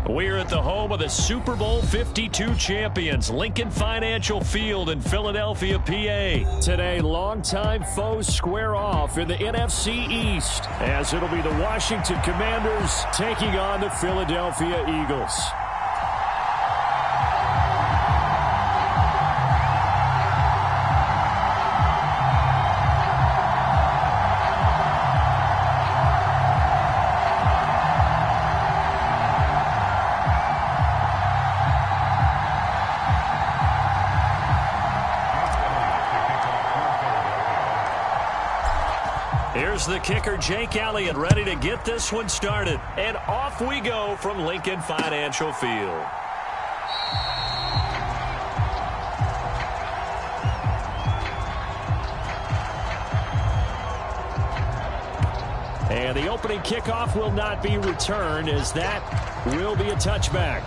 We're at the home of the Super Bowl 52 champions, Lincoln Financial Field in Philadelphia, PA. Today, longtime foes square off in the NFC East, as it'll be the Washington Commanders taking on the Philadelphia Eagles. Here's the kicker, Jake Elliott, ready to get this one started. And off we go from Lincoln Financial Field. And the opening kickoff will not be returned, as that will be a touchback.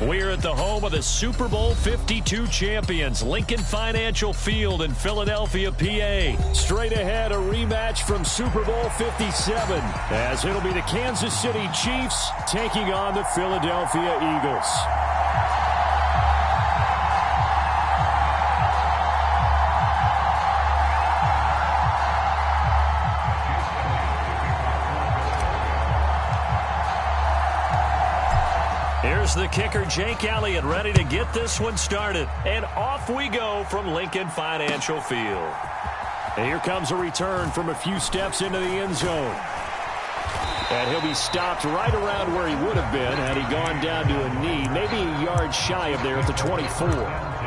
We're at the home of the Super Bowl 52 champions, Lincoln Financial Field in Philadelphia, PA. Straight ahead, a rematch from Super Bowl 57, as it'll be the Kansas City Chiefs taking on the Philadelphia Eagles. Here's the kicker, Jake Elliott, ready to get this one started. And off we go from Lincoln Financial Field. And here comes a return from a few steps into the end zone. And he'll be stopped right around where he would have been had he gone down to a knee, maybe a yard shy of there at the 24.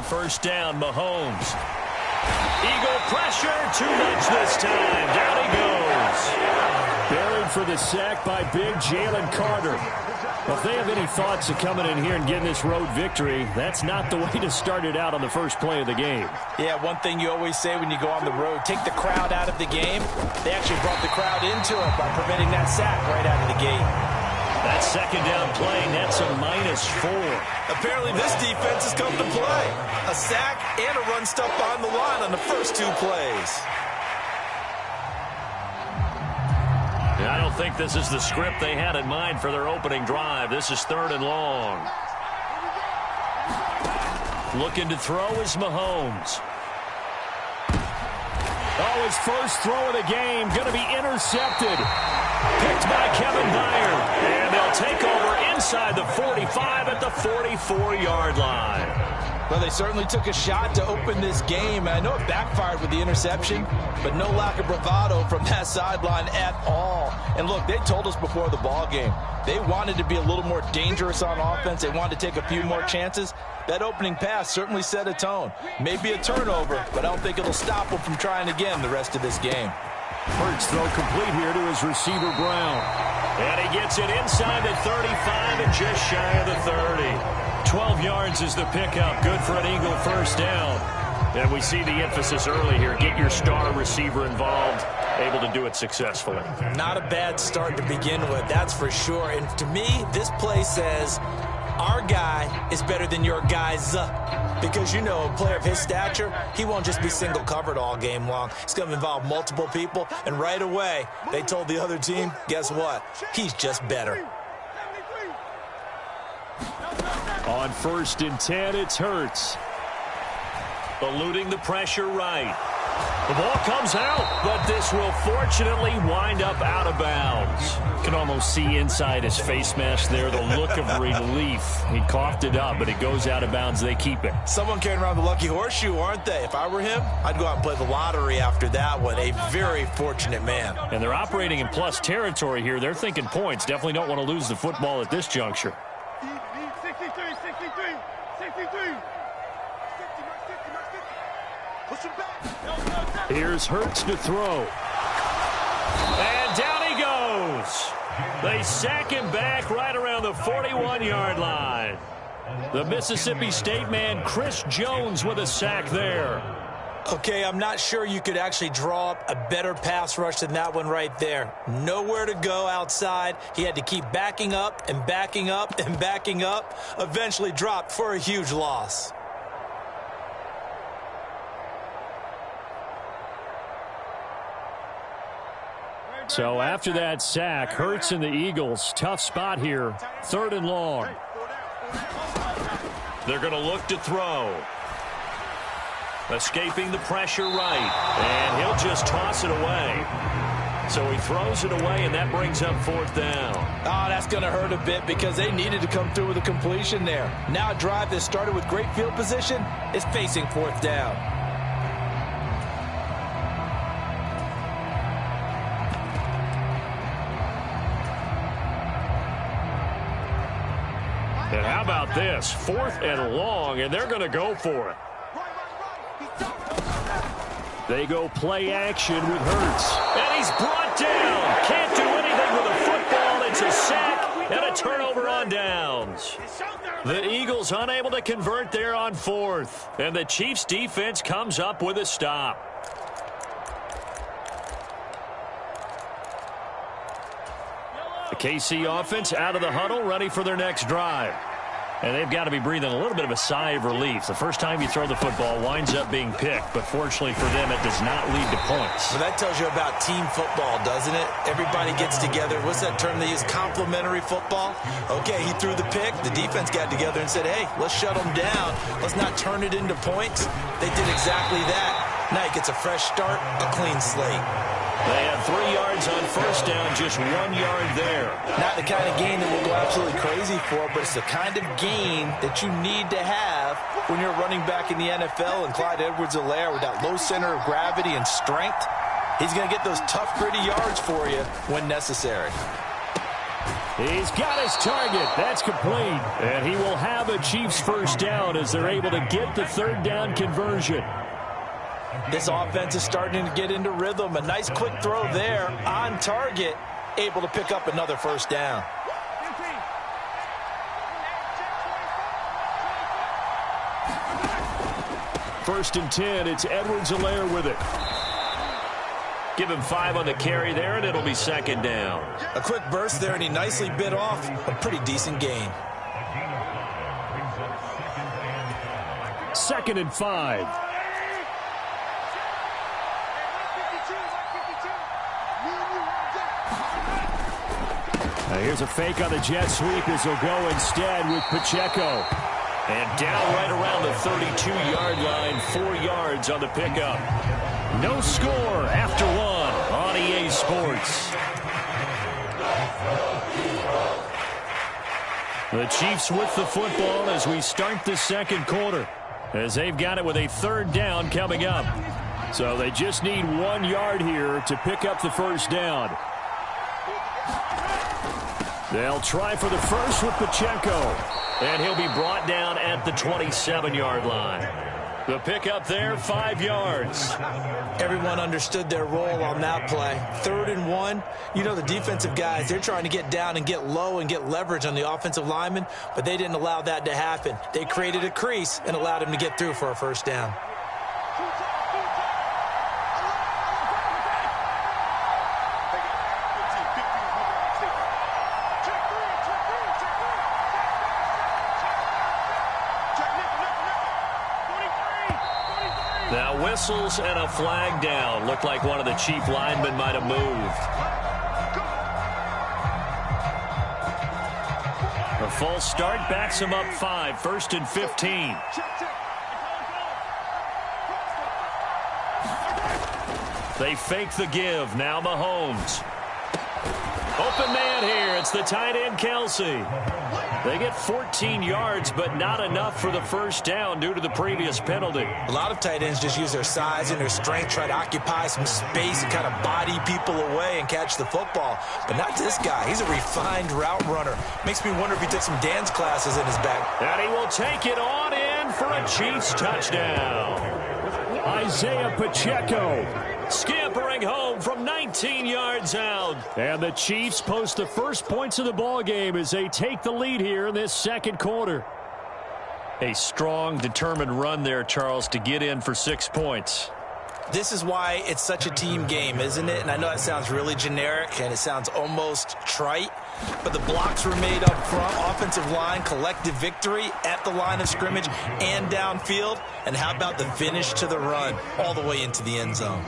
First down, Mahomes. Eagle pressure, too much this time. Down he goes. Buried for the sack by big Jalen Carter. Well, if they have any thoughts of coming in here and getting this road victory, that's not the way to start it out on the first play of the game. Yeah, one thing you always say when you go on the road, take the crowd out of the game. They actually brought the crowd into it by preventing that sack right out of the gate. That second down play nets a -4. Apparently this defense has come to play. A sack and a run stuff on the line on the first two plays. I don't think this is the script they had in mind for their opening drive. This is 3rd and long. Looking to throw is Mahomes. Oh, his first throw of the game going to be intercepted. Picked by Kevin Byard. And they'll take over inside the 45 at the 44-yard line. Well, they certainly took a shot to open this game. I know it backfired with the interception, but no lack of bravado from that sideline at all. And look, they told us before the ball game, they wanted to be a little more dangerous on offense. They wanted to take a few more chances. That opening pass certainly set a tone. Maybe a turnover, but I don't think it'll stop them from trying again the rest of this game. Hurts throw complete here to his receiver, Brown. And he gets it inside the 35 and just shy of the 30. 12 yards is the pickup. Good for an Eagle first down. And we see the emphasis early here. Get your star receiver involved. Able to do it successfully. Not a bad start to begin with, that's for sure. And to me, this play says our guy is better than your guys. Because, you know, a player of his stature, he won't just be single covered all game long. It's going to involve multiple people. And right away, they told the other team, guess what? He's just better. On 1st and 10, it's Hurts. Eluding the pressure right. The ball comes out, but this will fortunately wind up out of bounds. You can almost see inside his face mask there the look of relief. He coughed it up, but it goes out of bounds. They keep it. Someone carrying around the lucky horseshoe, aren't they? If I were him, I'd go out and play the lottery after that one. A very fortunate man. And they're operating in plus territory here. They're thinking points. Definitely don't want to lose the football at this juncture. 63. Here's Hurts to throw. And down he goes. They sack him back right around the 41-yard line. The Mississippi State man, Chris Jones, with a sack there. Okay, I'm not sure you could actually draw up a better pass rush than that one right there. Nowhere to go outside. He had to keep backing up and backing up and backing up. Eventually dropped for a huge loss. So after that sack, Hurts and the Eagles, tough spot here. 3rd and long. They're going to look to throw. Escaping the pressure right. And he'll just toss it away. So he throws it away, and that brings up 4th down. Oh, that's going to hurt a bit because they needed to come through with a completion there. Now a drive that started with great field position is facing 4th down. And how about this? 4th and long, and they're going to go for it. They go play action with Hurts. And he's brought down. Can't do anything with a football. It's a sack and a turnover on downs. The Eagles unable to convert there on 4th. And the Chiefs defense comes up with a stop. The KC offense out of the huddle, ready for their next drive. And they've got to be breathing a little bit of a sigh of relief. The first time you throw the football winds up being picked, but fortunately for them, it does not lead to points. Well, that tells you about team football, doesn't it? Everybody gets together. What's that term they use? Complementary football? Okay, he threw the pick. The defense got together and said, hey, let's shut them down. Let's not turn it into points. They did exactly that. Now he gets a fresh start, a clean slate. They have 3 yards on 1st down, just 1 yard there. Not the kind of gain that we'll go absolutely crazy for, but it's the kind of gain that you need to have when you're running back in the NFL. And Clyde Edwards-Helaire, with that low center of gravity and strength, he's going to get those tough, gritty yards for you when necessary. He's got his target. That's complete. And he will have a Chiefs first down as they're able to get the 3rd down conversion. This offense is starting to get into rhythm. A nice quick throw there on target, able to pick up another 1st down. First and 10, it's Edwards-Helaire with it. Give him 5 on the carry there, and it'll be 2nd down. A quick burst there, and he nicely bit off a pretty decent gain. 2nd and 5. Now here's a fake on the jet sweep as he'll go instead with Pacheco. And down right around the 32-yard line, 4 yards on the pickup. No score after 1 on EA Sports. The Chiefs with the football as we start the 2nd quarter, as they've got it with a 3rd down coming up. So they just need 1 yard here to pick up the 1st down. They'll try for the first with Pacheco. And he'll be brought down at the 27-yard line. The pickup there, 5 yards. Everyone understood their role on that play. 3rd and 1. You know, the defensive guys, they're trying to get down and get low and get leverage on the offensive lineman, but they didn't allow that to happen. They created a crease and allowed him to get through for a first down. Now whistles and a flag down. Looked like one of the chief linemen might have moved. A false start backs him up 5. 1st and 15. They fake the give. Now Mahomes. Open man here. It's the tight end, Kelsey. They get 14 yards, but not enough for the first down due to the previous penalty. A lot of tight ends just use their size and their strength, try to occupy some space and kind of body people away and catch the football. But not this guy. He's a refined route runner. Makes me wonder if he took some dance classes in his back. And he will take it on in for a Chiefs touchdown. Isaiah Pacheco scampering home from 19 yards out. And the Chiefs post the first points of the ball game as they take the lead here in this second quarter. A strong, determined run there, Charles, to get in for 6 points. This is why it's such a team game, isn't it? And I know that sounds really generic and it sounds almost trite, but the blocks were made up front, offensive line, collective victory at the line of scrimmage and downfield. And how about the finish to the run all the way into the end zone?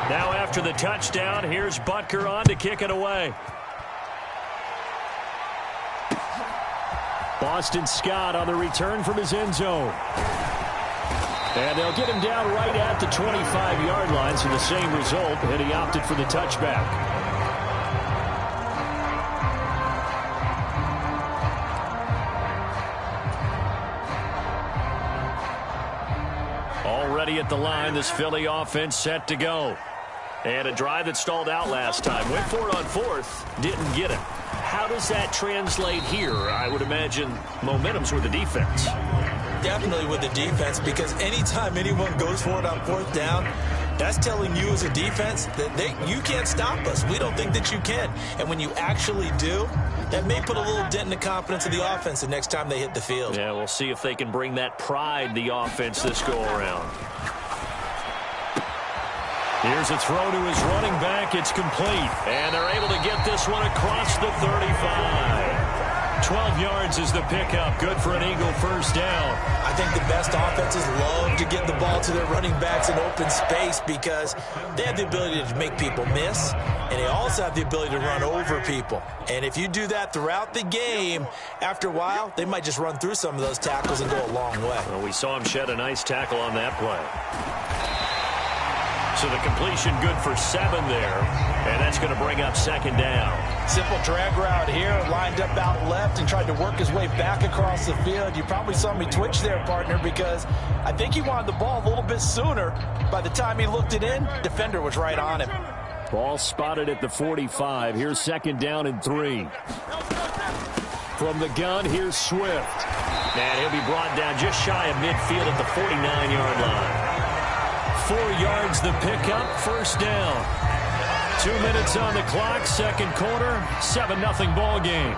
Now after the touchdown, here's Butker on to kick it away. Boston Scott on the return from his end zone. And they'll get him down right at the 25-yard line, so the same result, and he opted for the touchback. Already at the line, this Philly offense set to go. And a drive that stalled out last time. Went for it on 4th, didn't get it. How does that translate here? I would imagine momentum's with the defense. Definitely with the defense, because anytime anyone goes for it on 4th down, that's telling you as a defense that you can't stop us. We don't think that you can. And when you actually do, that may put a little dent in the confidence of the offense the next time they hit the field. Yeah, we'll see if they can bring that pride, the offense, this go-around. Here's a throw to his running back. It's complete. And they're able to get this one across the 35. 12 yards is the pickup. Good for an Eagle first down. I think the best offenses love to get the ball to their running backs in open space because they have the ability to make people miss, and they also have the ability to run over people. And if you do that throughout the game, after a while, they might just run through some of those tackles and go a long way. Well, we saw him shed a nice tackle on that play. So the completion good for 7 there, and that's going to bring up 2nd down. Simple drag route here, lined up out left and tried to work his way back across the field. You probably saw me twitch there, partner, because I think he wanted the ball a little bit sooner. By the time he looked it in, defender was right on him. Ball spotted at the 45. Here's 2nd down and 3. From the gun, here's Swift. And he'll be brought down just shy of midfield at the 49-yard line. 4 yards the pickup, first down. 2 minutes on the clock, second quarter, 7-0 ball game.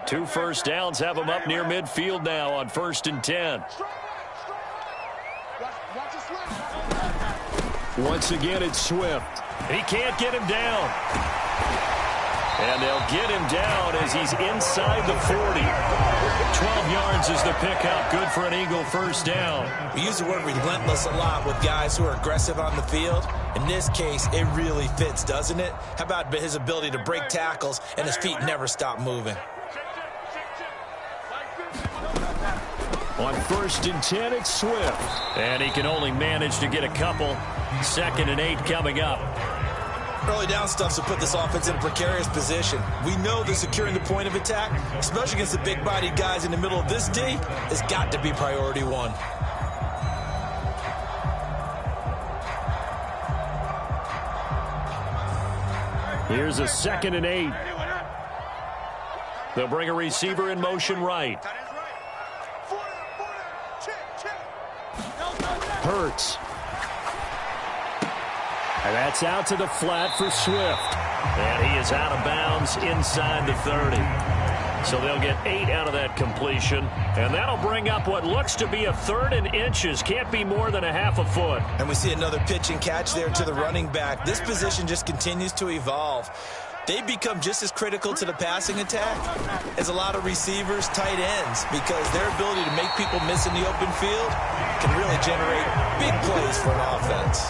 Two first downs have them up near midfield now on 1st and 10. Once again, it's Swift. He can't get him down. And they'll get him down as he's inside the 40. 12 yards is the pickup. Good for an Eagle first down. We use the word relentless a lot with guys who are aggressive on the field. In this case, it really fits, doesn't it? How about his ability to break tackles and his feet never stop moving? On 1st and 10, it's Swift. And he can only manage to get a couple. 2nd and 8 coming up. Early down stuff to put this offense in a precarious position. We know that securing the point of attack, especially against the big-bodied guys in the middle of this D, has got to be priority 1. Here's a 2nd and 8. They'll bring a receiver in motion right. Hurts. And that's out to the flat for Swift. And he is out of bounds inside the 30. So they'll get 8 out of that completion. And that'll bring up what looks to be a 3rd and inches. Can't be more than a half a foot. And we see another pitch and catch there to the running back. This position just continues to evolve. They become just as critical to the passing attack as a lot of receivers, tight ends, because their ability to make people miss in the open field can really generate big plays for an offense.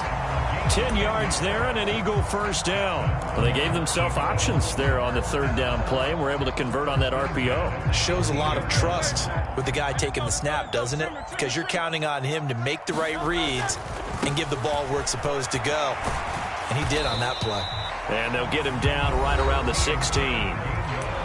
10 yards there and an Eagle first down. Well, they gave themselves options there on the 3rd down play and were able to convert on that RPO. Shows a lot of trust with the guy taking the snap, doesn't it? Because you're counting on him to make the right reads and give the ball where it's supposed to go. And he did on that play. And they'll get him down right around the 16.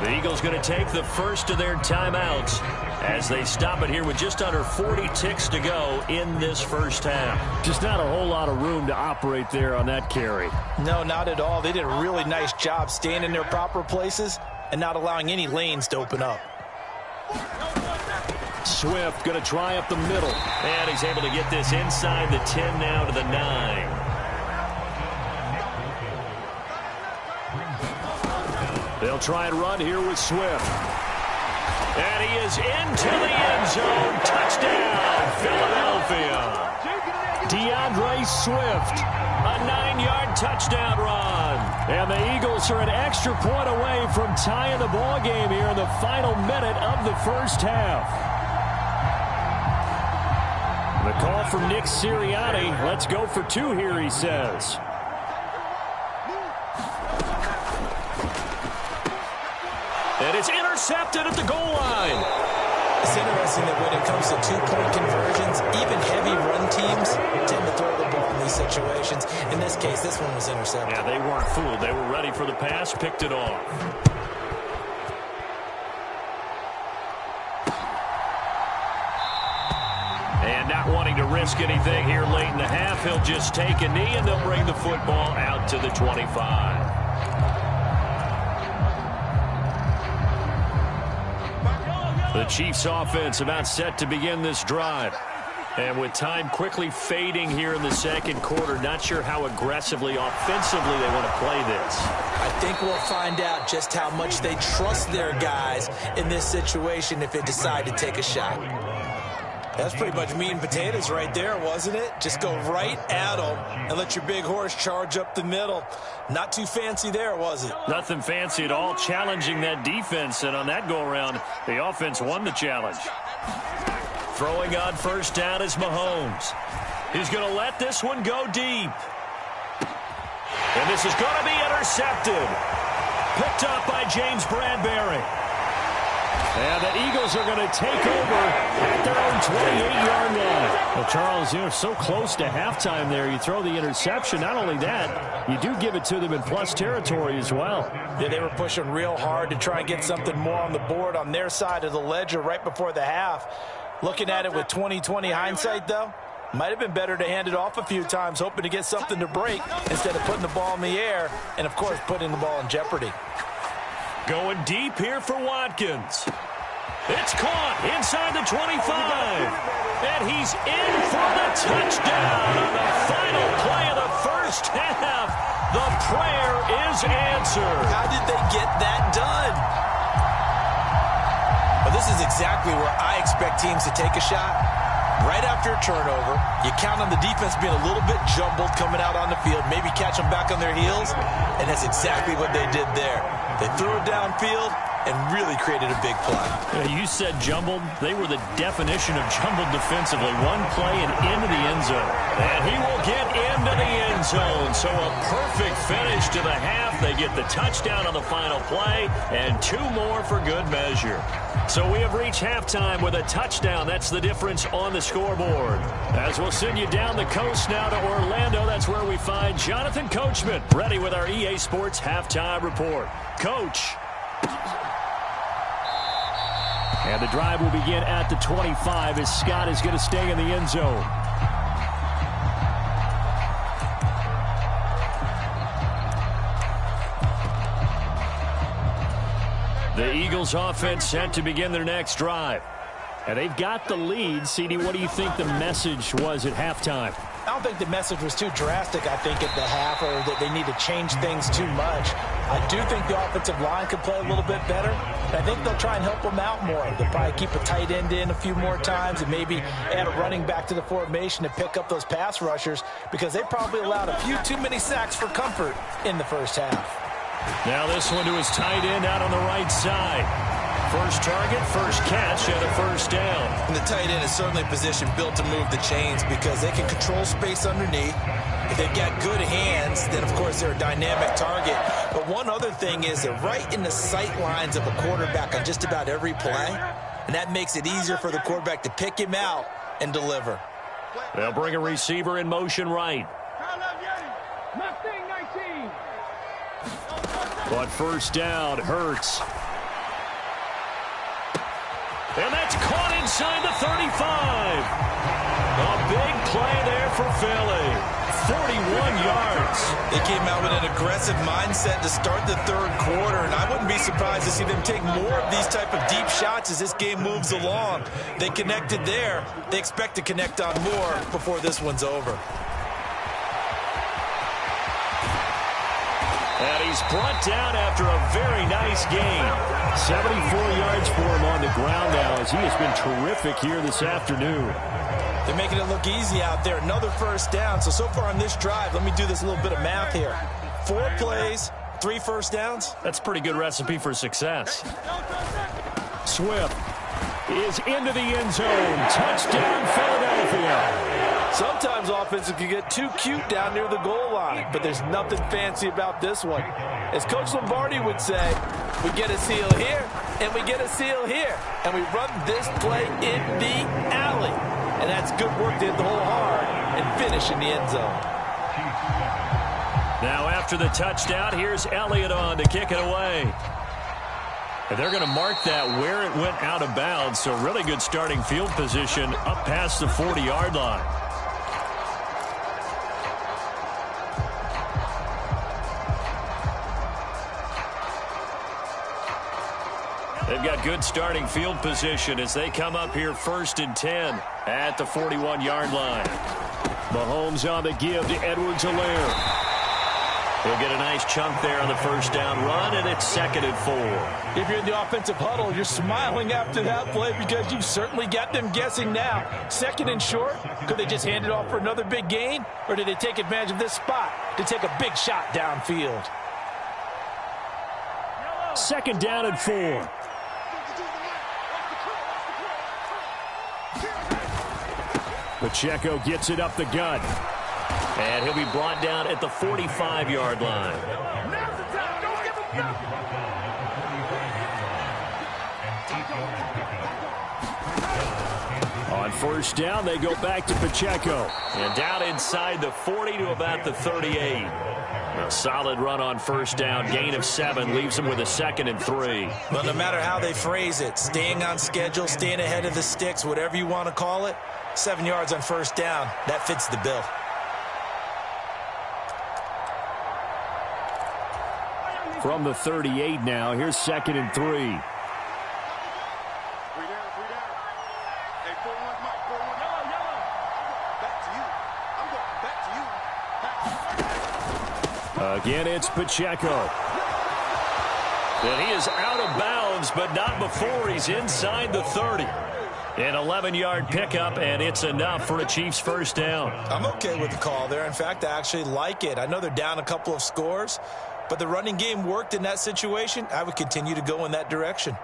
The Eagles going to take the first of their timeouts as they stop it here with just under 40 ticks to go in this first half. Just not a whole lot of room to operate there on that carry. No, not at all. They did a really nice job staying in their proper places and not allowing any lanes to open up. Swift going to try up the middle. And he's able to get this inside the 10 now to the 9. They'll try and run here with Swift. And he is into the end zone. Touchdown, Philadelphia. DeAndre Swift, a 9-yard touchdown run. And the Eagles are an extra point away from tying the ball game here in the final minute of the first half. The call from Nick Sirianni. Let's go for 2 here, he says. And it's intercepted at the goal line. It's interesting that when it comes to 2-point conversions, even heavy run teams tend to throw the ball in these situations. In this case, this one was intercepted. Yeah, they weren't fooled. They were ready for the pass, picked it off. And not wanting to risk anything here late in the half, he'll just take a knee and they'll bring the football out to the 25. The Chiefs offense about set to begin this drive. And with time quickly fading here in the second quarter, not sure how aggressively, offensively they want to play this. I think we'll find out just how much they trust their guys in this situation if they decide to take a shot. That's pretty much meat and potatoes right there, wasn't it? Just go right at them and let your big horse charge up the middle. Not too fancy there, was it? Nothing fancy at all, challenging that defense. And on that go-around, the offense won the challenge. Throwing on first down is Mahomes. He's going to let this one go deep. And this is going to be intercepted. Picked up by James Bradbury. And the Eagles are going to take over at their own 28-yard line. Well, Charles, you're so close to halftime there. You throw the interception. Not only that, you do give it to them in plus territory as well. Yeah, they were pushing real hard to try and get something more on the board on their side of the ledger right before the half. Looking at it with 20/20 hindsight, though, might have been better to hand it off a few times, hoping to get something to break instead of putting the ball in the air and, of course, putting the ball in jeopardy. Going deep here for Watkins. It's caught inside the 25. And he's in for the touchdown on the final play of the first half. The prayer is answered. How did they get that done? Well, this is exactly where I expect teams to take a shot. Right after a turnover, you count on the defense being a little bit jumbled coming out on the field, maybe catch them back on their heels, and that's exactly what they did there. They threw it downfield and really created a big play. You said jumbled. They were the definition of jumbled defensively. One play and into the end zone. And he will get into the end zone. So a perfect finish to the half. They get the touchdown on the final play and 2 more for good measure. So we have reached halftime with a touchdown. That's the difference on the scoreboard. As we'll send you down the coast now to Orlando, that's where we find Jonathan Coachman, ready with our EA Sports Halftime Report. Coach. And the drive will begin at the 25 as Scott is going to stay in the end zone. The Eagles offense set to begin their next drive. And they've got the lead. CD, what do you think the message was at halftime? I don't think the message was too drastic, I think, at the half, or that they need to change things too much. I do think the offensive line could play a little bit better. I think they'll try and help them out more. They'll probably keep a tight end in a few more times and maybe add a running back to the formation to pick up those pass rushers, because they probably allowed a few too many sacks for comfort in the first half. Now this one to his tight end out on the right side. First target, first catch, and a first down. And the tight end is certainly a position built to move the chains because they can control space underneath. If they've got good hands, then, of course, they're a dynamic target. But one other thing is they're right in the sight lines of a quarterback on just about every play, and that makes it easier for the quarterback to pick him out and deliver. They'll bring a receiver in motion right. But first down, Hurts. And that's caught inside the 35. A big play there for Philly. 41 yards. They came out with an aggressive mindset to start the third quarter, and I wouldn't be surprised to see them take more of these type of deep shots as this game moves along. They connected there. They expect to connect on more before this one's over. And he's brought down after a very nice game. 74 yards for him on the ground now, as he has been terrific here this afternoon. They're making it look easy out there. Another first down. So far on this drive, let me do this little bit of math here. 4 plays, 3 first downs. That's a pretty good recipe for success. Swift is into the end zone. Touchdown, Philadelphia. Sometimes offenses can get too cute down near the goal line, but there's nothing fancy about this one. As Coach Lombardi would say, we get a seal here, and we get a seal here, and we run this play in the alley. And that's good work to hit the hole hard and finish in the end zone. Now after the touchdown, here's Elliott on to kick it away. And they're going to mark that where it went out of bounds, so really good starting field position up past the 40-yard line. They've got good starting field position as they come up here 1st and 10 at the 41-yard line. Mahomes on the give to Edwards-Helaire. He'll get a nice chunk there on the first down run, and it's 2nd and 4. If you're in the offensive huddle, you're smiling after that play because you've certainly got them guessing now. 2nd and short, could they just hand it off for another big gain? Or did they take advantage of this spot to take a big shot downfield? 2nd down and 4. Pacheco gets it up the gut. And he'll be brought down at the 45-yard line. On first down, they go back to Pacheco. And down inside the 40 to about the 38. A solid run on first down. Gain of 7 leaves them with a 2nd and 3. Well, no matter how they phrase it, staying on schedule, staying ahead of the sticks, whatever you want to call it, 7 yards on first down, that fits the bill. From the 38 now, here's 2nd and 3. Again, it's Pacheco. And he is out of bounds, but not before he's inside the 30. An 11-yard pickup, and it's enough for a Chiefs first down. I'm okay with the call there. In fact, I actually like it. I know they're down a couple of scores, but the running game worked in that situation. I would continue to go in that direction.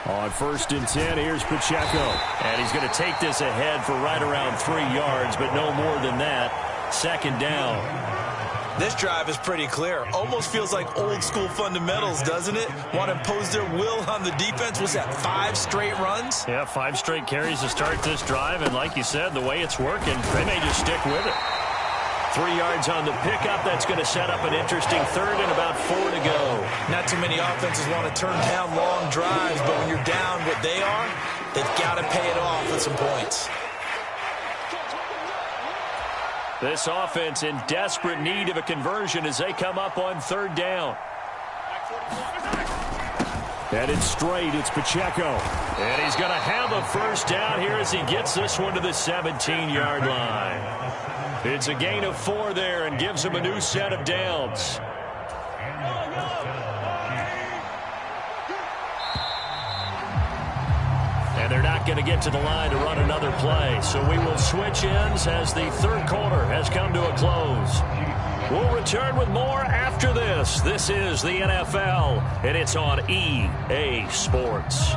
On 1st and 10, here's Pacheco. And he's going to take this ahead for right around 3 yards, but no more than that. 2nd down. This drive is pretty clear. Almost feels like old school fundamentals, doesn't it? Want to impose their will on the defense. Was that 5 straight runs? Yeah, 5 straight carries to start this drive. And like you said, the way it's working, they may just stick with it. 3 yards on the pickup. That's going to set up an interesting 3rd and about 4 to go. Not too many offenses want to turn down long drives, but when you're down what they are, they've got to pay it off with some points. This offense in desperate need of a conversion as they come up on third down. Headed straight, it's Pacheco. And he's going to have a first down here as he gets this one to the 17-yard line. It's a gain of 4 there and gives him a new set of downs. And they're not going to get to the line to run another play. So we will switch ends as the third quarter has come to a close. We'll return with more after this. This is the NFL, and it's on EA Sports.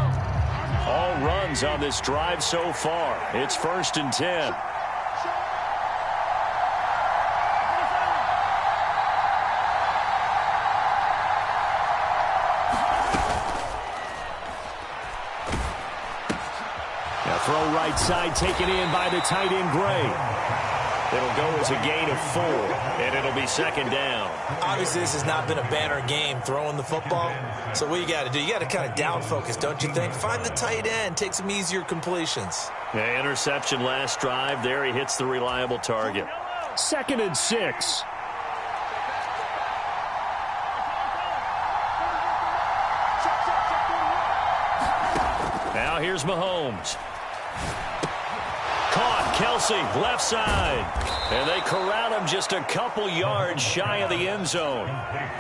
All runs on this drive so far. It's 1st and 10. Throw right side taken in by the tight end Gray. It'll go as a gain of 4, and it'll be 2nd down. Obviously, this has not been a banner game throwing the football. So what you got to do, you got to kind of down focus, don't you think? Find the tight end, take some easier completions. Yeah, interception last drive. There he hits the reliable target. 2nd and 6. Now here's Mahomes. Caught, Kelsey, left side. And they corral him just a couple yards shy of the end zone.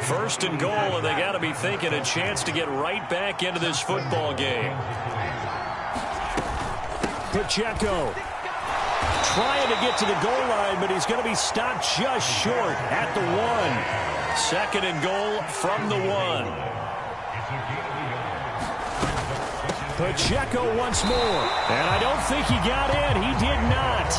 1st and goal, and they got to be thinking a chance to get right back into this football game. Pacheco trying to get to the goal line, but he's going to be stopped just short at the 1. 2nd and goal from the 1. Pacheco once more. And I don't think he got in. He did not.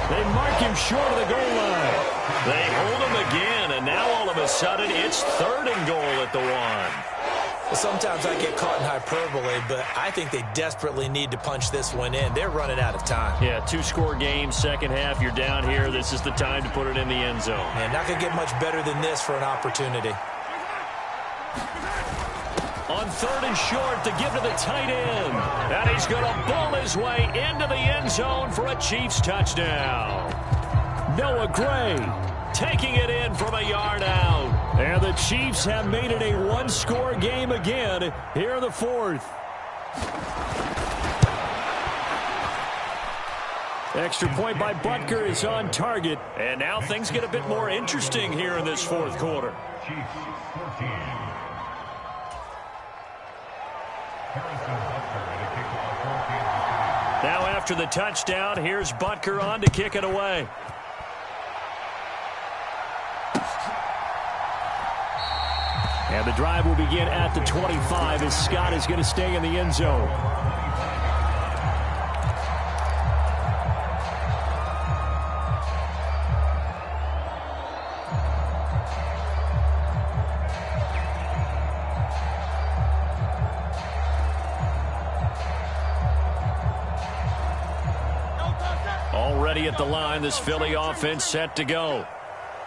They mark him short of the goal line. They hold him again, and now all of a sudden it's 3rd and goal at the 1. Well, sometimes I get caught in hyperbole, but I think they desperately need to punch this one in. They're running out of time. Yeah, 2-score game, second half. You're down here. This is the time to put it in the end zone. Yeah, not going to get much better than this for an opportunity. On 3rd and short, to give to the tight end. And he's going to bull his way into the end zone for a Chiefs touchdown. Noah Gray taking it in from a yard out. And the Chiefs have made it a 1-score game again here in the 4th. Extra point by Butker is on target. And now things get a bit more interesting here in this 4th quarter. Now after the touchdown, here's Butker on to kick it away. And the drive will begin at the 25 as Scott is going to stay in the end zone. Already at the line, this Philly offense set to go.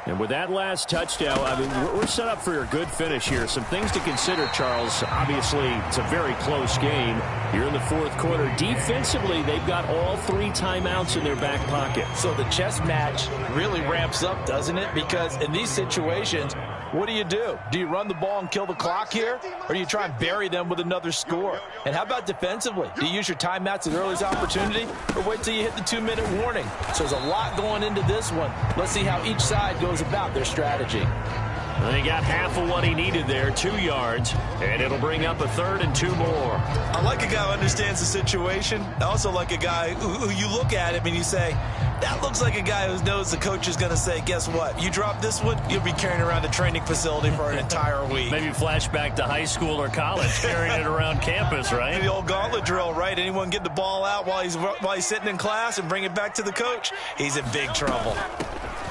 And with that last touchdown, I mean, we're set up for a good finish here. Some things to consider, Charles. Obviously, it's a very close game here in the 4th quarter. Defensively, they've got all 3 timeouts in their back pocket. So the chess match really ramps up, doesn't it? Because in these situations, what do? Do you run the ball and kill the clock here? Or do you try and bury them with another score? And how about defensively? Do you use your timeouts at earliest opportunity? Or wait till you hit the 2-minute warning? So there's a lot going into this one. Let's see how each side goes about their strategy. And he got half of what he needed there, 2 yards, and it'll bring up a 3rd and 2 more. I like a guy who understands the situation. I also like a guy who you look at him and you say, that looks like a guy who knows the coach is going to say, guess what? You drop this one, you'll be carrying around a training facility for an entire week. Maybe flashback to high school or college, carrying it around campus, right? The old gauntlet drill, right? Anyone get the ball out while he's sitting in class and bring it back to the coach? He's in big trouble.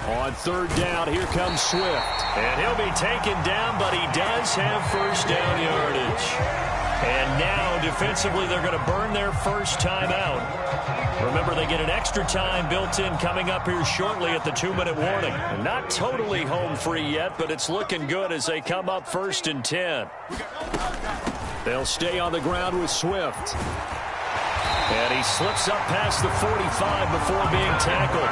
On 3rd down, here comes Swift. And he'll be taken down, but he does have 1st down yardage. And now, defensively, they're going to burn their first timeout. Remember, they get an extra time built in coming up here shortly at the 2-minute warning. Not totally home free yet, but it's looking good as they come up 1st and 10. They'll stay on the ground with Swift. And he slips up past the 45 before being tackled.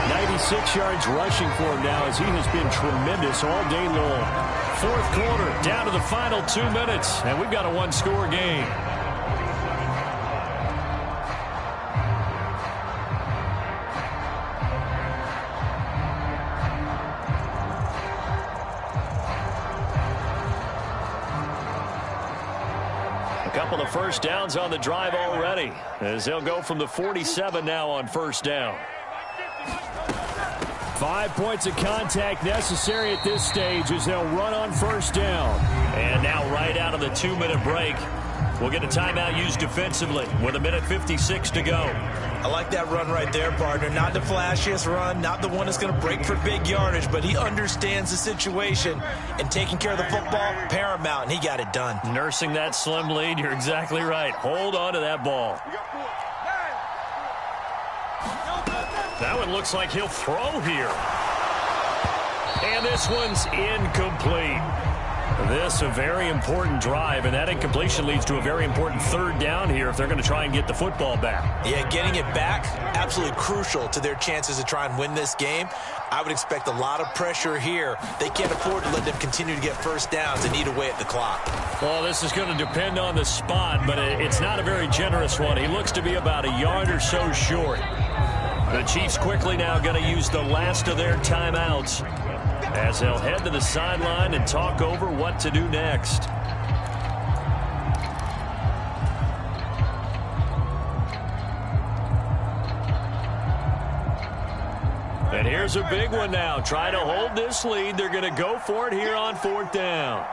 96 yards rushing for him now as he has been tremendous all day long. 4th quarter, down to the final 2 minutes, and we've got a one-score game. Couple of first downs on the drive already as they'll go from the 47 now on 1st down. 5 points of contact necessary at this stage as they'll run on 1st down. And now right out of the 2-minute break, we'll get a timeout used defensively with 1:56 to go. I like that run right there, partner. Not the flashiest run, not the one that's going to break for big yardage, but he understands the situation, and taking care of the football, paramount, and he got it done. Nursing that slim lead, you're exactly right. Hold on to that ball. That one looks like he'll throw here. And this one's incomplete. This a very important drive, and that incompletion leads to a very important 3rd down here if they're going to try and get the football back. Yeah, getting it back, absolutely crucial to their chances to try and win this game. I would expect a lot of pressure here. They can't afford to let them continue to get first downs and eat away at the clock. Well, this is going to depend on the spot, but it's not a very generous one. He looks to be about a yard or so short. The Chiefs quickly now going to use the last of their timeouts as they'll head to the sideline and talk over what to do next. And here's a big one now. Trying to hold this lead. They're going to go for it here on 4th down.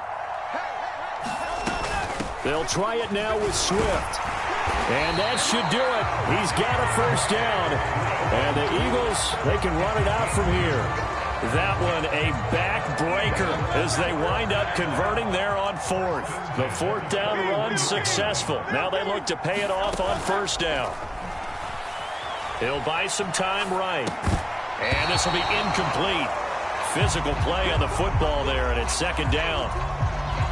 They'll try it now with Swift. And that should do it. He's got a 1st down. And the Eagles, they can run it out from here. That one a backbreaker as they wind up converting there on 4th. The 4th down run successful. Now they look to pay it off on 1st down. He'll buy some time right. And this will be incomplete. Physical play on the football there, and it's 2nd down.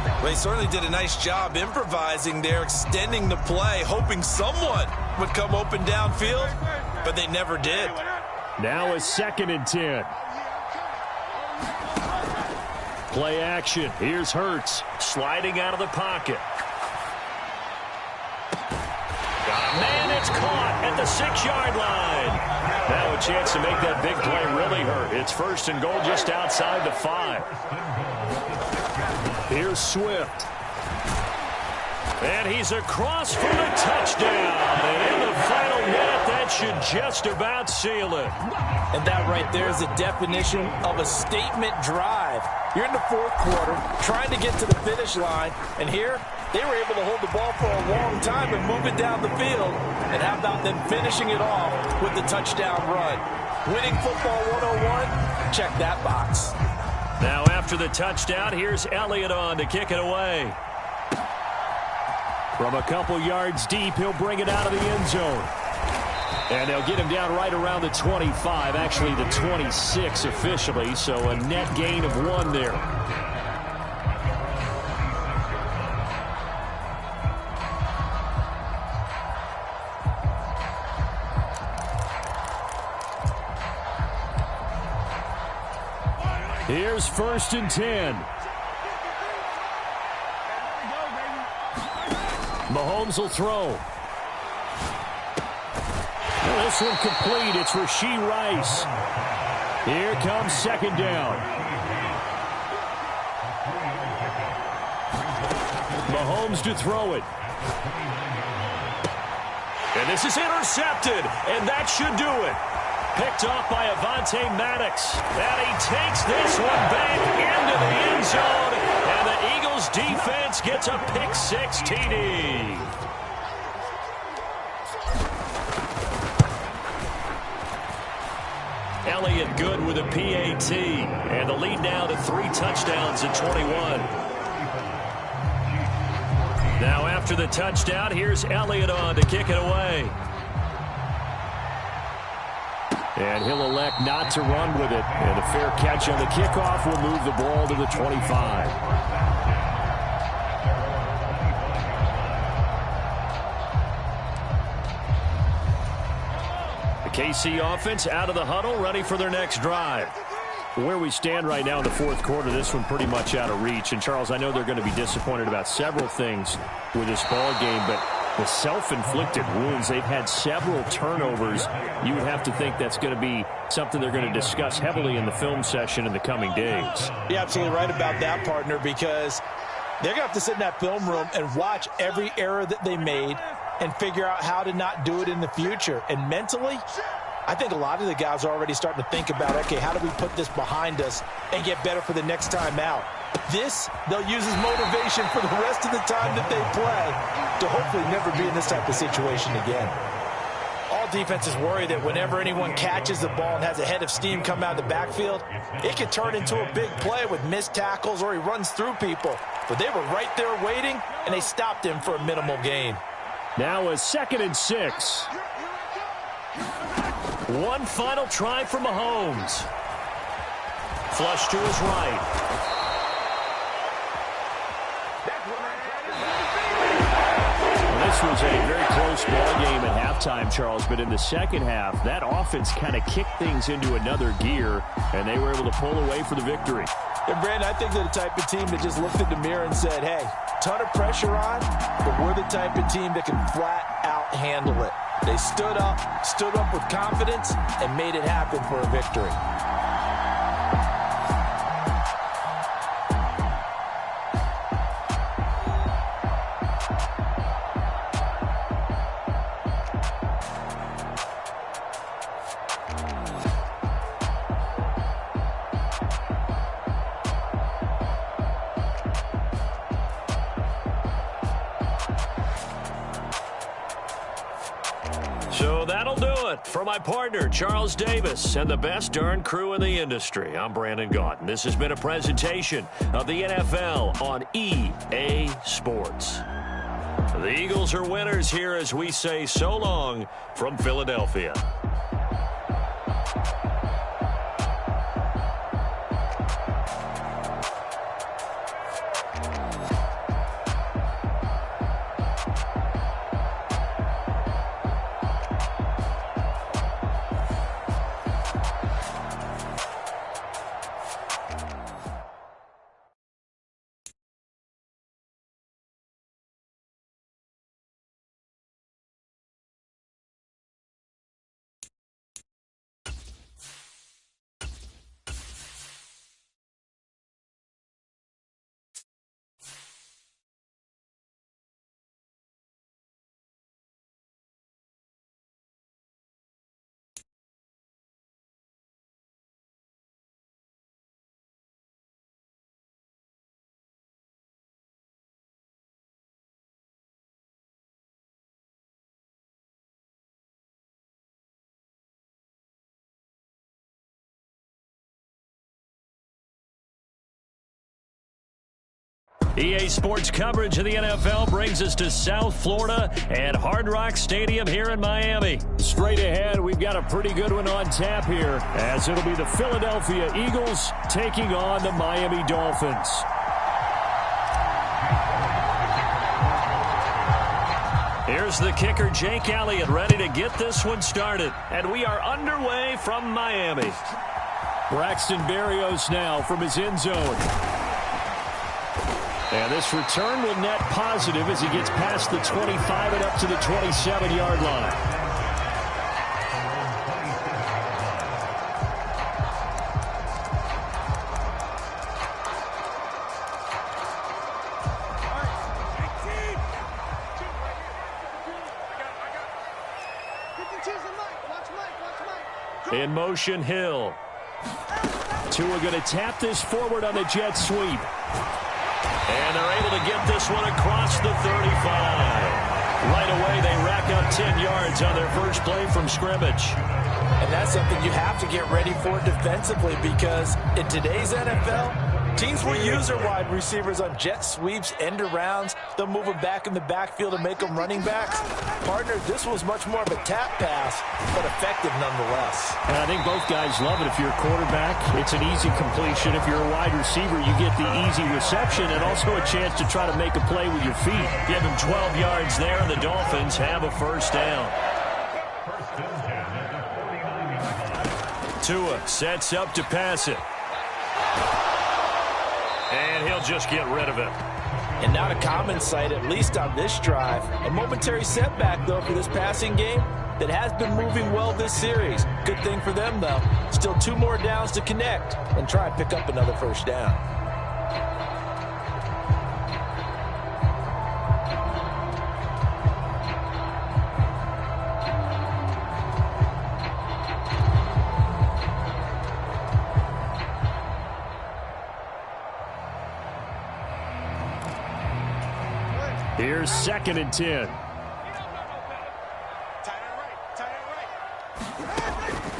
Well, they certainly did a nice job improvising there, extending the play, hoping someone would come open downfield, but they never did. Now a 2nd and 10. Play action. Here's Hurts sliding out of the pocket. Got a man. It's caught at the 6-yard line. Now a chance to make that big play really hurt. It's 1st and goal just outside the 5. Here's Swift. And he's across for the touchdown. And in the final minute, that should just about seal it. And that right there is the definition of a statement drive. You're in the 4th quarter, trying to get to the finish line. And here, they were able to hold the ball for a long time and move it down the field. And how about them finishing it off with the touchdown run? Winning football 101, check that box. Now after the touchdown, here's Elliott on to kick it away. From a couple yards deep, he'll bring it out of the end zone. And they'll get him down right around the 25, actually the 26 officially, so a net gain of 1 there. Here's 1st and 10. Mahomes will throw. This one complete. It's Rashee Rice. Here comes 2nd down. Mahomes to throw it. And this is intercepted. And that should do it. Picked off by Avonte Maddox. And he takes this one back into the end zone. And the Eagles defense gets a pick-6 TD. Elliott good with a PAT. And the lead now to 3 touchdowns at 21. Now after after the touchdown. Here's Elliott on to kick it away. And he'll elect not to run with it. And a fair catch on the kickoff will move the ball to the 25. The KC offense out of the huddle, ready for their next drive. Where we stand right now in the fourth quarter, this one pretty much out of reach. And, Charles, I know they're going to be disappointed about several things with this ball game, but the self-inflicted wounds, they've had several turnovers. You would have to think that's going to be something they're going to discuss heavily in the film session in the coming days. You're absolutely right about that, partner, because they're going to have to sit in that film room and watch every error that they made and figure out how to not do it in the future. And mentally, I think a lot of the guys are already starting to think about, okay, how do we put this behind us and get better for the next time out? This, they'll use as motivation for the rest of the time that they play to hopefully never be in this type of situation again. All defenses worry that whenever anyone catches the ball and has a head of steam come out of the backfield, it could turn into a big play with missed tackles or he runs through people. But they were right there waiting, and they stopped him for a minimal gain. Now a 2nd and 6. One final try for Mahomes. Flush to his right. This was a very close ball game at halftime, Charles, but in the second half, that offense kind of kicked things into another gear, and they were able to pull away for the victory. And, Brandon, I think they're the type of team that just looked in the mirror and said, hey, ton of pressure on, but we're the type of team that can flat out handle it. They stood up with confidence, and made it happen for a victory. So that'll do it for my partner, Charles Davis, and the best darn crew in the industry. I'm Brandon Gaudin. This has been a presentation of the NFL on EA Sports. The Eagles are winners here as we say so long from Philadelphia. EA Sports coverage of the NFL brings us to South Florida and Hard Rock Stadium here in Miami. Straight ahead, we've got a pretty good one on tap here, as it'll be the Philadelphia Eagles taking on the Miami Dolphins. Here's the kicker, Jake Elliott, ready to get this one started. And we are underway from Miami. Braxton Berrios now from his end zone. And this return will net positive as he gets past the 25 and up to the 27-yard line. In motion, Hill. Tua going to tap this forward on the jet sweep. And they're able to get this one across the 35. Right away, they rack up 10 yards on their first play from scrimmage. And that's something you have to get ready for defensively, because in today's NFL, Teams will use their wide receivers on jet sweeps, end arounds. They'll move them back in the backfield and make them running backs. Partner, this was much more of a tap pass, but effective nonetheless. And I think both guys love it. If you're a quarterback, it's an easy completion. If you're a wide receiver, you get the easy reception and also a chance to try to make a play with your feet. Give him 12 yards there, and the Dolphins have a first down. Tua sets up to pass it. And he'll just get rid of it. And not a common sight, at least on this drive. A momentary setback, though, for this passing game that has been moving well this series. Good thing for them, though. Still 2 more downs to connect and try and pick up another first down. Here's 2nd and 10.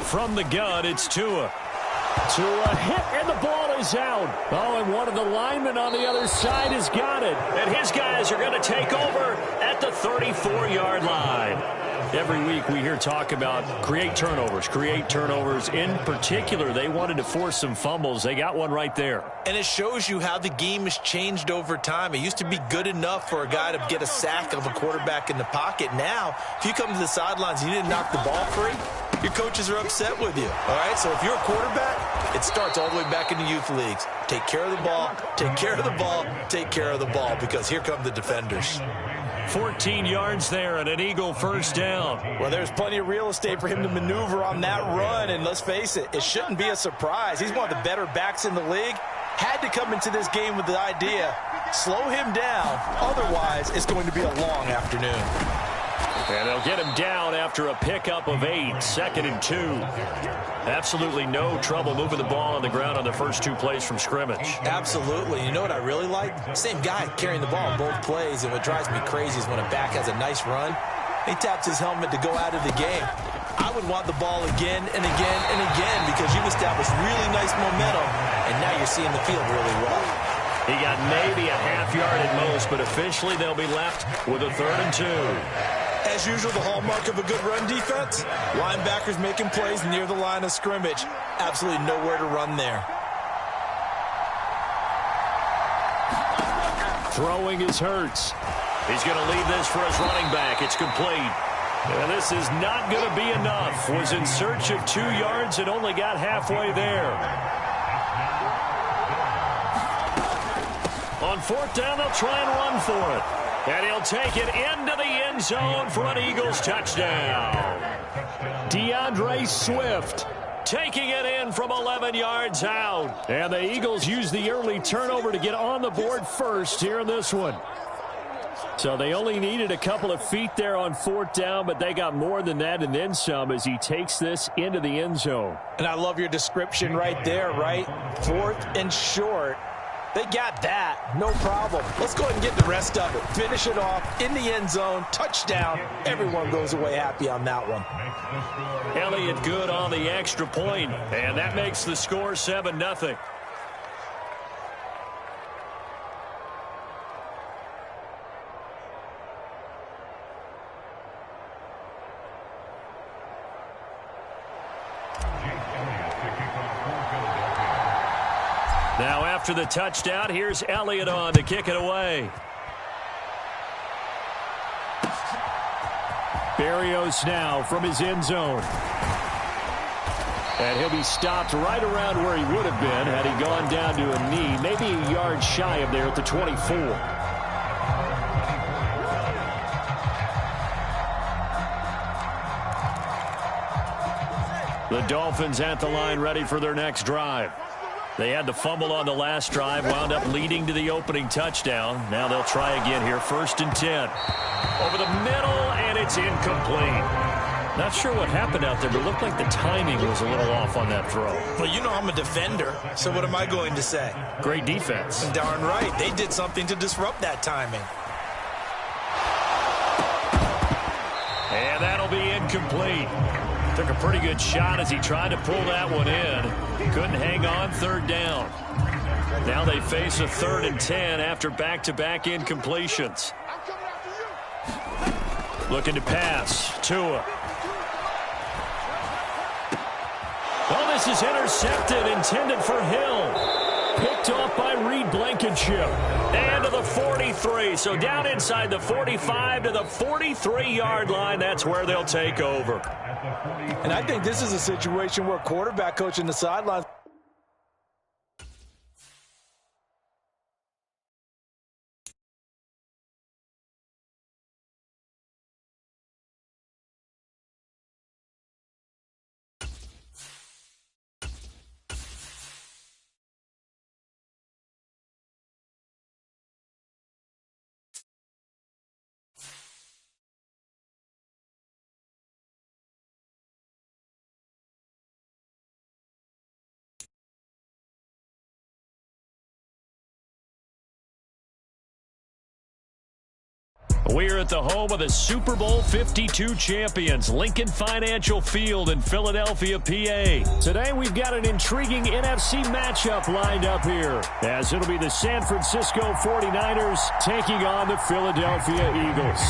From the gun, it's Tua. Tua hit, and the ball is out. Oh, and one of the linemen on the other side has got it. And his guys are going to take over at the 34-yard line. Every week we hear talk about create turnovers. In particular, they wanted to force some fumbles. They got one right there. And it shows you how the game has changed over time. It used to be good enough for a guy to get a sack of a quarterback in the pocket. Now, if you come to the sidelines and you didn't knock the ball free, your coaches are upset with you. All right, so if you're a quarterback, it starts all the way back in the youth leagues. Take care of the ball, take care of the ball, take care of the ball, because here come the defenders. 14 yards there and an Eagle first down. Well, there's plenty of real estate for him to maneuver on that run, and let's face it, it shouldn't be a surprise. He's one of the better backs in the league. Had to come into this game with the idea, slow him down, otherwise it's going to be a long afternoon. And they'll get him down after a pickup of 8, 2nd and 2. Absolutely no trouble moving the ball on the ground on the first 2 plays from scrimmage. Absolutely. You know what I really like? Same guy carrying the ball both plays, and what drives me crazy is when a back has a nice run, he taps his helmet to go out of the game. I would want the ball again and again and again because you've established really nice momentum, and now you're seeing the field really well. He got maybe a half yard at most, but officially they'll be left with a 3rd and 2. As usual, the hallmark of a good run defense, linebackers making plays near the line of scrimmage. Absolutely nowhere to run there. Throwing is Hurts. He's going to leave this for his running back. It's complete. And this is not going to be enough. Was in search of 2 yards and only got halfway there. On 4th down, they'll try and run for it. And he'll take it into the end zone for an Eagles touchdown. DeAndre Swift taking it in from 11 yards out. And the Eagles use the early turnover to get on the board first here in this one. So they only needed a couple of feet there on 4th down, but they got more than that and then some as he takes this into the end zone. And I love your description right there, right? 4th and short. They got that. No problem. Let's go ahead and get the rest of it. Finish it off in the end zone. Touchdown. Everyone goes away happy on that one. Elliott good on the extra point, and that makes the score 7-0. Now after the touchdown, here's Elliott on to kick it away. Berrios now from his end zone. And he'll be stopped right around where he would have been had he gone down to a knee, maybe a yard shy of there at the 24. The Dolphins at the line ready for their next drive. They had the fumble on the last drive, wound up leading to the opening touchdown. Now they'll try again here, 1st and 10. Over the middle, and it's incomplete. Not sure what happened out there, but it looked like the timing was a little off on that throw. Well, you know I'm a defender, so what am I going to say? Great defense. Darn right. They did something to disrupt that timing. And that'll be incomplete. Took a pretty good shot as he tried to pull that one in. Couldn't hang on, 3rd down. Now they face a 3rd and 10 after back-to-back incompletions. Looking to pass. Tua. Oh, this is intercepted, intended for Hill. Picked off by Reed Blankenship. And to the 43. So down inside the 45 to the 43-yard line. That's where they'll take over. And I think this is a situation where quarterback coach in the sidelines. We're at the home of the Super Bowl 52 champions, Lincoln Financial Field in Philadelphia, PA. Today we've got an intriguing NFC matchup lined up here, as it'll be the San Francisco 49ers taking on the Philadelphia Eagles.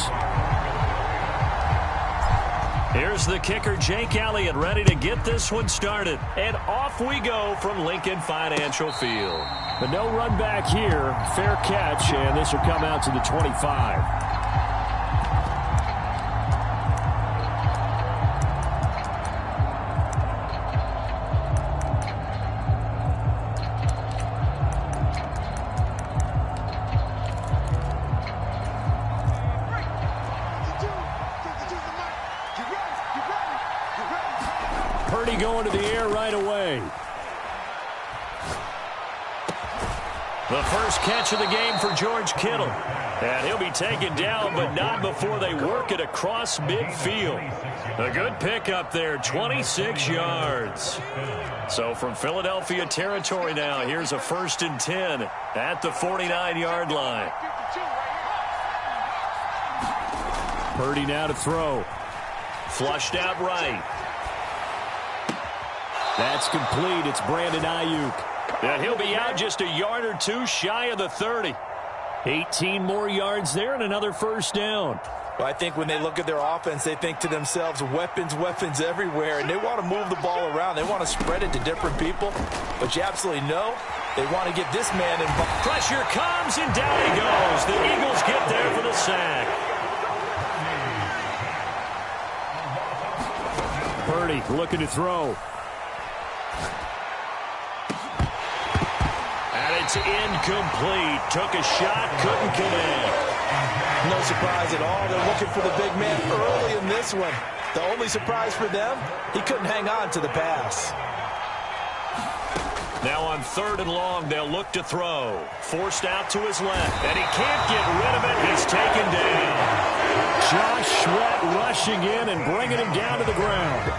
Here's the kicker, Jake Elliott, ready to get this one started. And off we go from Lincoln Financial Field. But no run back here. Fair catch, and this will come out to the 25. Going to the air right away. The first catch of the game for George Kittle. And he'll be taken down, but not before they work it across midfield. A good pickup there, 26 yards. So from Philadelphia territory now, here's a 1st and 10 at the 49-yard line. Purdy now to throw. Flushed out right. That's complete. It's Brandon Ayuk. And he'll be out just a yard or two shy of the 30. 18 more yards there and another first down. Well, I think when they look at their offense, they think to themselves, weapons, weapons everywhere. And they want to move the ball around. They want to spread it to different people. But you absolutely know they want to get this man involved. Pressure comes and down he goes. The Eagles get there for the sack. Purdy looking to throw. It's incomplete. Took a shot, couldn't connect. No surprise at all. They're looking for the big man early in this one. The only surprise for them, he couldn't hang on to the pass. Now on 3rd and long, they'll look to throw. Forced out to his left, and he can't get rid of it. He's taken down. Josh Sweat rushing in and bringing him down to the ground.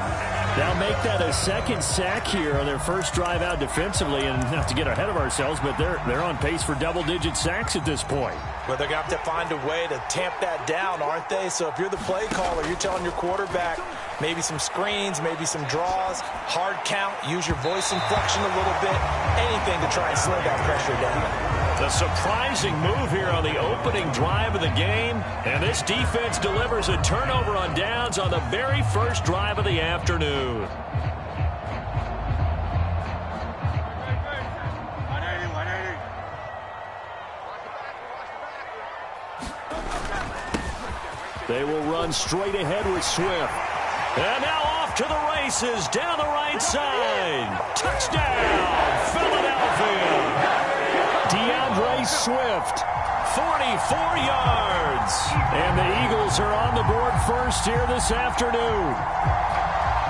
They'll make that a second sack here on their first drive out defensively, and not to get ahead of ourselves, but they're on pace for double-digit sacks at this point. But they're going to have to find a way to tamp that down, aren't they? So if you're the play caller, you're telling your quarterback maybe some screens, maybe some draws, hard count, use your voice inflection a little bit, anything to try and slow that pressure down. The surprising move here on the opening drive of the game, and this defense delivers a turnover on downs on the very first drive of the afternoon. They will run straight ahead with Swift. And now off to the races down the right side. Touchdown, Philadelphia. DeAndre Swift, 44 yards. And the Eagles are on the board first here this afternoon.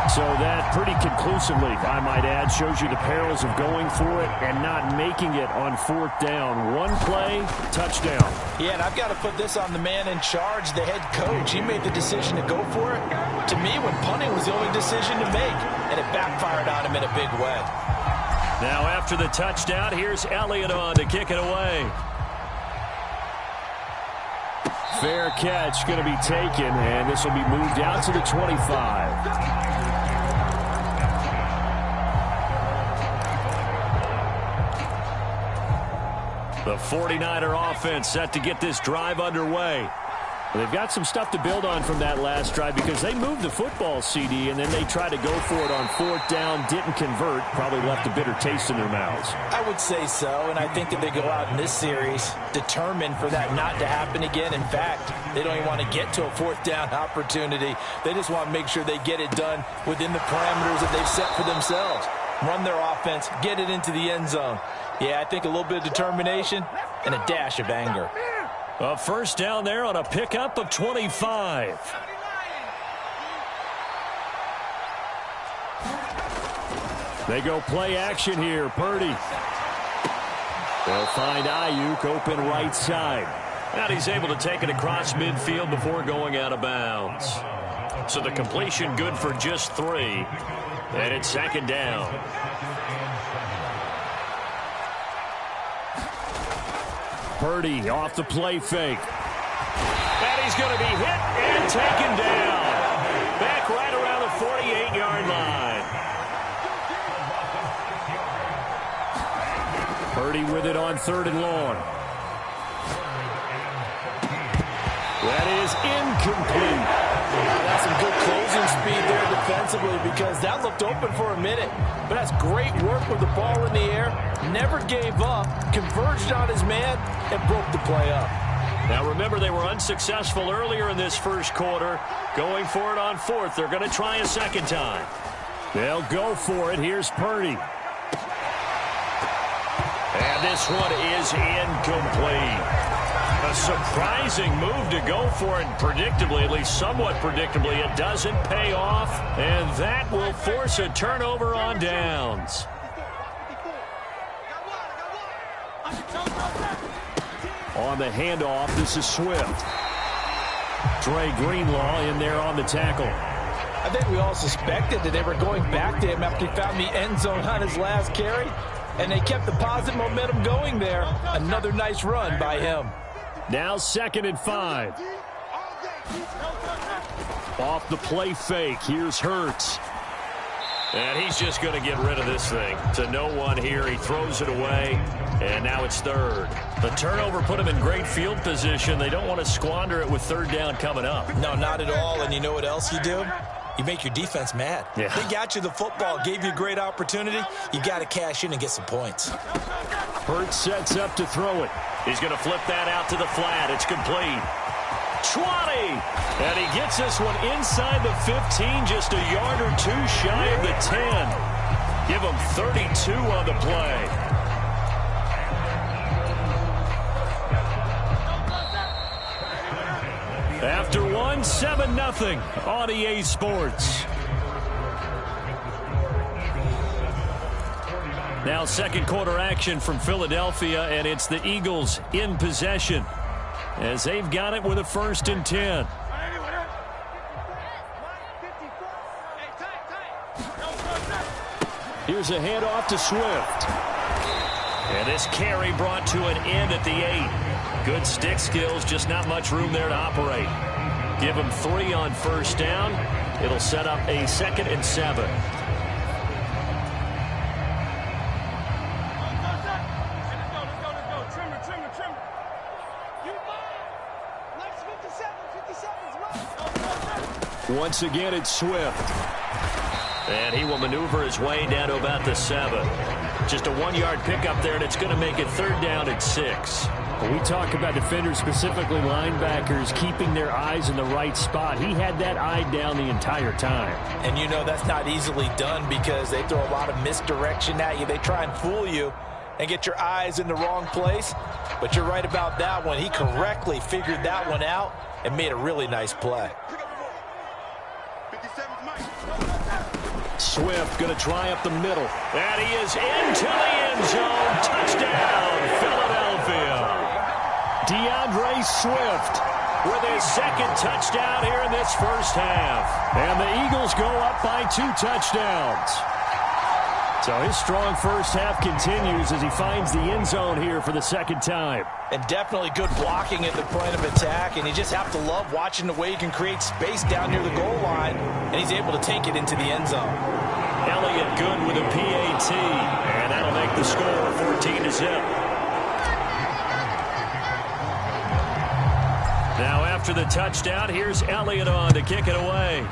So that pretty conclusively, I might add, shows you the perils of going for it and not making it on 4th down. One play, touchdown. Yeah, and I've got to put this on the man in charge, the head coach. He made the decision to go for it. To me, when punting was the only decision to make, and it backfired on him in a big way. Now after the touchdown, here's Elliott on to kick it away. Fair catch going to be taken, and this will be moved out to the 25. The 49er offense set to get this drive underway. Well, they've got some stuff to build on from that last drive because they moved the football, CD, and then they tried to go for it on 4th down, didn't convert, probably left a bitter taste in their mouths. I would say so, and I think that they go out in this series determined for that not to happen again. In fact, they don't even want to get to a 4th down opportunity. They just want to make sure they get it done within the parameters that they've set for themselves. Run their offense, get it into the end zone. Yeah, I think a little bit of determination and a dash of anger. A first down there on a pickup of 25. They go play action here. Purdy. They'll find Ayuk open right side. And he's able to take it across midfield before going out of bounds. So the completion good for just 3. And it's 2nd down. Purdy off the play fake. And he's going to be hit and taken down. Back right around the 48-yard line. Purdy with it on 3rd and long. That is incomplete. That's some good closing speed there defensively because that looked open for a minute. But that's great work with the ball in the air. Never gave up, converged on his man, and broke the play up. Now remember, they were unsuccessful earlier in this first quarter. Going for it on 4th. They're going to try a second time. They'll go for it. Here's Purdy. And this one is incomplete. A surprising move to go for it predictably, at least somewhat predictably. It doesn't pay off, and that will force a turnover on downs. On the handoff, this is Swift. Dre Greenlaw in there on the tackle. I think we all suspected that they were going back to him after he found the end zone on his last carry, and they kept the positive momentum going there. Another nice run by him. Now 2nd and 5. Off the play fake, here's Hurts. And he's just going to get rid of this thing. To no one here, he throws it away, and now it's 3rd. The turnover put him in great field position. They don't want to squander it with 3rd down coming up. No, not at all, and you know what else you do? You make your defense mad. Yeah. They got you the football, gave you a great opportunity. You got to cash in and get some points. Hurts sets up to throw it. He's going to flip that out to the flat. It's complete. 20! And he gets this one inside the 15, just a yard or 2 shy of the 10. Give him 32 on the play. After 1, 7-0 on EA Sports. Now 2nd quarter action from Philadelphia, and it's the Eagles in possession as they've got it with a 1st and 10. Here's a handoff to Swift. And this carry brought to an end at the 8. Good stick skills, just not much room there to operate. Give him 3 on 1st down. It'll set up a 2nd and 7. Once again, it's Swift. And he will maneuver his way down to about the 7. Just a 1-yard pickup there, and it's going to make it 3rd down at 6. When we talk about defenders, specifically linebackers, keeping their eyes in the right spot, he had that eye down the entire time. And you know that's not easily done because they throw a lot of misdirection at you. They try and fool you and get your eyes in the wrong place. But you're right about that one. He correctly figured that one out and made a really nice play. Swift going to try up the middle. And he is into the end zone. Touchdown, Philadelphia. DeAndre Swift with his 2nd touchdown here in this first half. And the Eagles go up by 2 touchdowns. So his strong first half continues as he finds the end zone here for the 2nd time. And definitely good blocking at the point of attack. And you just have to love watching the way he can create space down near the goal line. And he's able to take it into the end zone. Elliott good with a PAT. And that'll make the score 14-0. after the touchdown. Here's Elliott on to kick it away.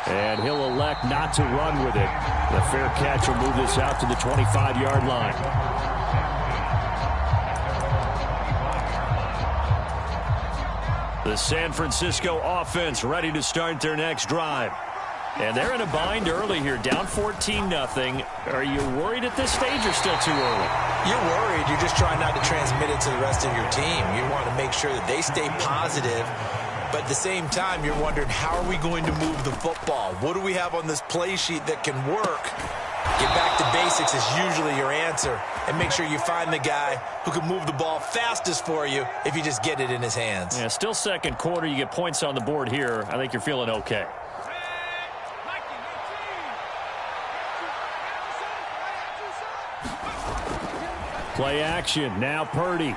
And he'll elect not to run with it. The fair catch will move this out to the 25-yard line. The San Francisco offense ready to start their next drive. And they're in a bind early here, down 14-0. Are you worried at this stage or still too early? You're worried. You're just trying not to transmit it to the rest of your team. You want to make sure that they stay positive. But at the same time, you're wondering, how are we going to move the football? What do we have on this play sheet that can work? Get back to basics is usually your answer. And make sure you find the guy who can move the ball fastest for you if you just get it in his hands. Yeah, still second quarter. You get points on the board here. I think you're feeling okay. Play action. Now Purdy.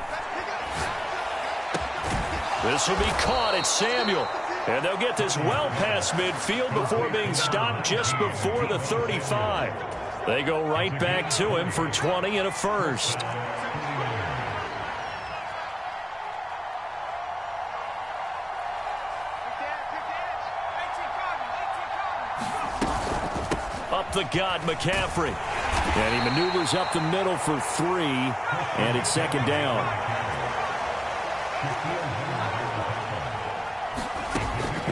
This will be caught. It's Samuel. And they'll get this well past midfield before being stopped just before the 35. They go right back to him for 20 and a first. Up the gut, McCaffrey. And he maneuvers up the middle for 3. And it's second down.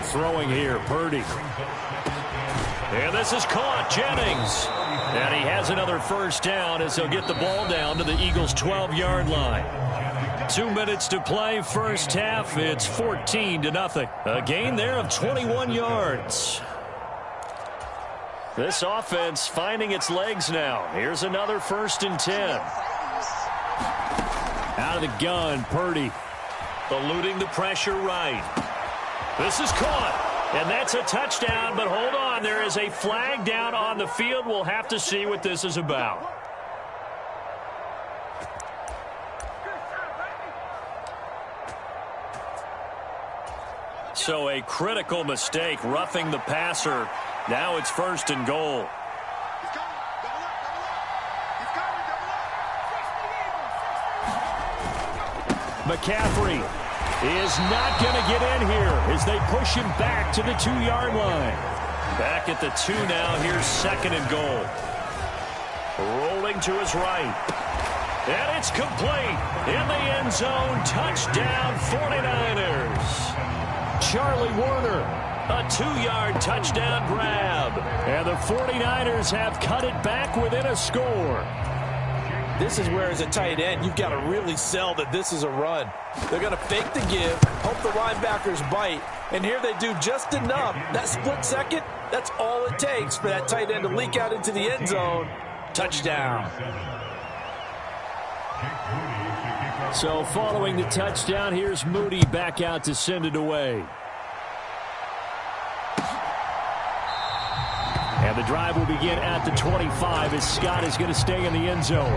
Throwing here, Purdy. And this is caught, Jennings. And he has another first down as he'll get the ball down to the Eagles' 12-yard line. 2 minutes to play, first half. It's 14-0. A gain there of 21 yards. This offense finding its legs now. Here's another 1st and 10. Out of the gun, Purdy. Eluding the pressure right. This is caught, and that's a touchdown, but hold on. There is a flag down on the field. We'll have to see what this is about. So a critical mistake, roughing the passer. Now it's 1st and goal. McCaffrey is not going to get in here as they push him back to the 2-yard line. Back at the 2 now. Here's 2nd and goal. Rolling to his right. And it's complete. In the end zone. Touchdown 49ers. Charlie Warner. A 2-yard touchdown grab. And the 49ers have cut it back within a score. This is where, as a tight end, you've got to really sell that this is a run. They're going to fake the give, hope the linebackers bite, and here they do just enough. That split second, that's all it takes for that tight end to leak out into the end zone. Touchdown. So following the touchdown, here's Moody back out to send it away. And the drive will begin at the 25 as Scott is going to stay in the end zone.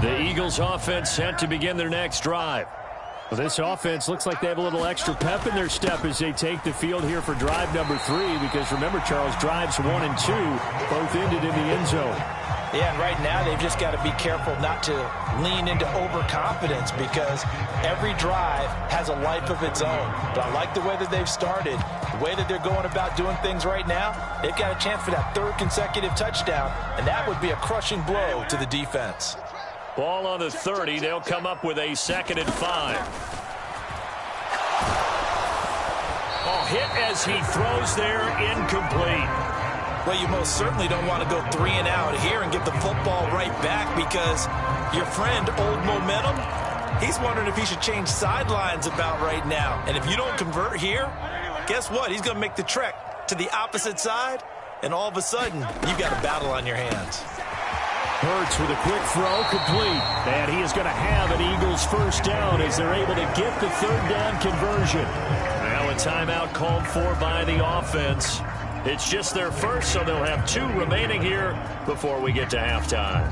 The Eagles offense set to begin their next drive. Well, this offense looks like they have a little extra pep in their step as they take the field here for drive number 3, because remember, Charles, drives 1 and 2 both ended in the end zone. Yeah, and right now they've just got to be careful not to lean into overconfidence, because every drive has a life of its own. But I like the way that they've started, the way that they're going about doing things right now. They've got a chance for that 3rd consecutive touchdown, and that would be a crushing blow to the defense. Ball on the 30. They'll come up with a 2nd and 5. Oh, hit as he throws there, incomplete. Well, you most certainly don't want to go 3 and out here and get the football right back, because your friend, Old Momentum, he's wondering if he should change sidelines about right now. And if you don't convert here, guess what? He's going to make the trek to the opposite side, and all of a sudden, you've got a battle on your hands. Hurts with a quick throw, complete. And he is going to have an Eagles first down as they're able to get the 3rd down conversion. Now a timeout called for by the offense. It's just their first, so they'll have 2 remaining here before we get to halftime.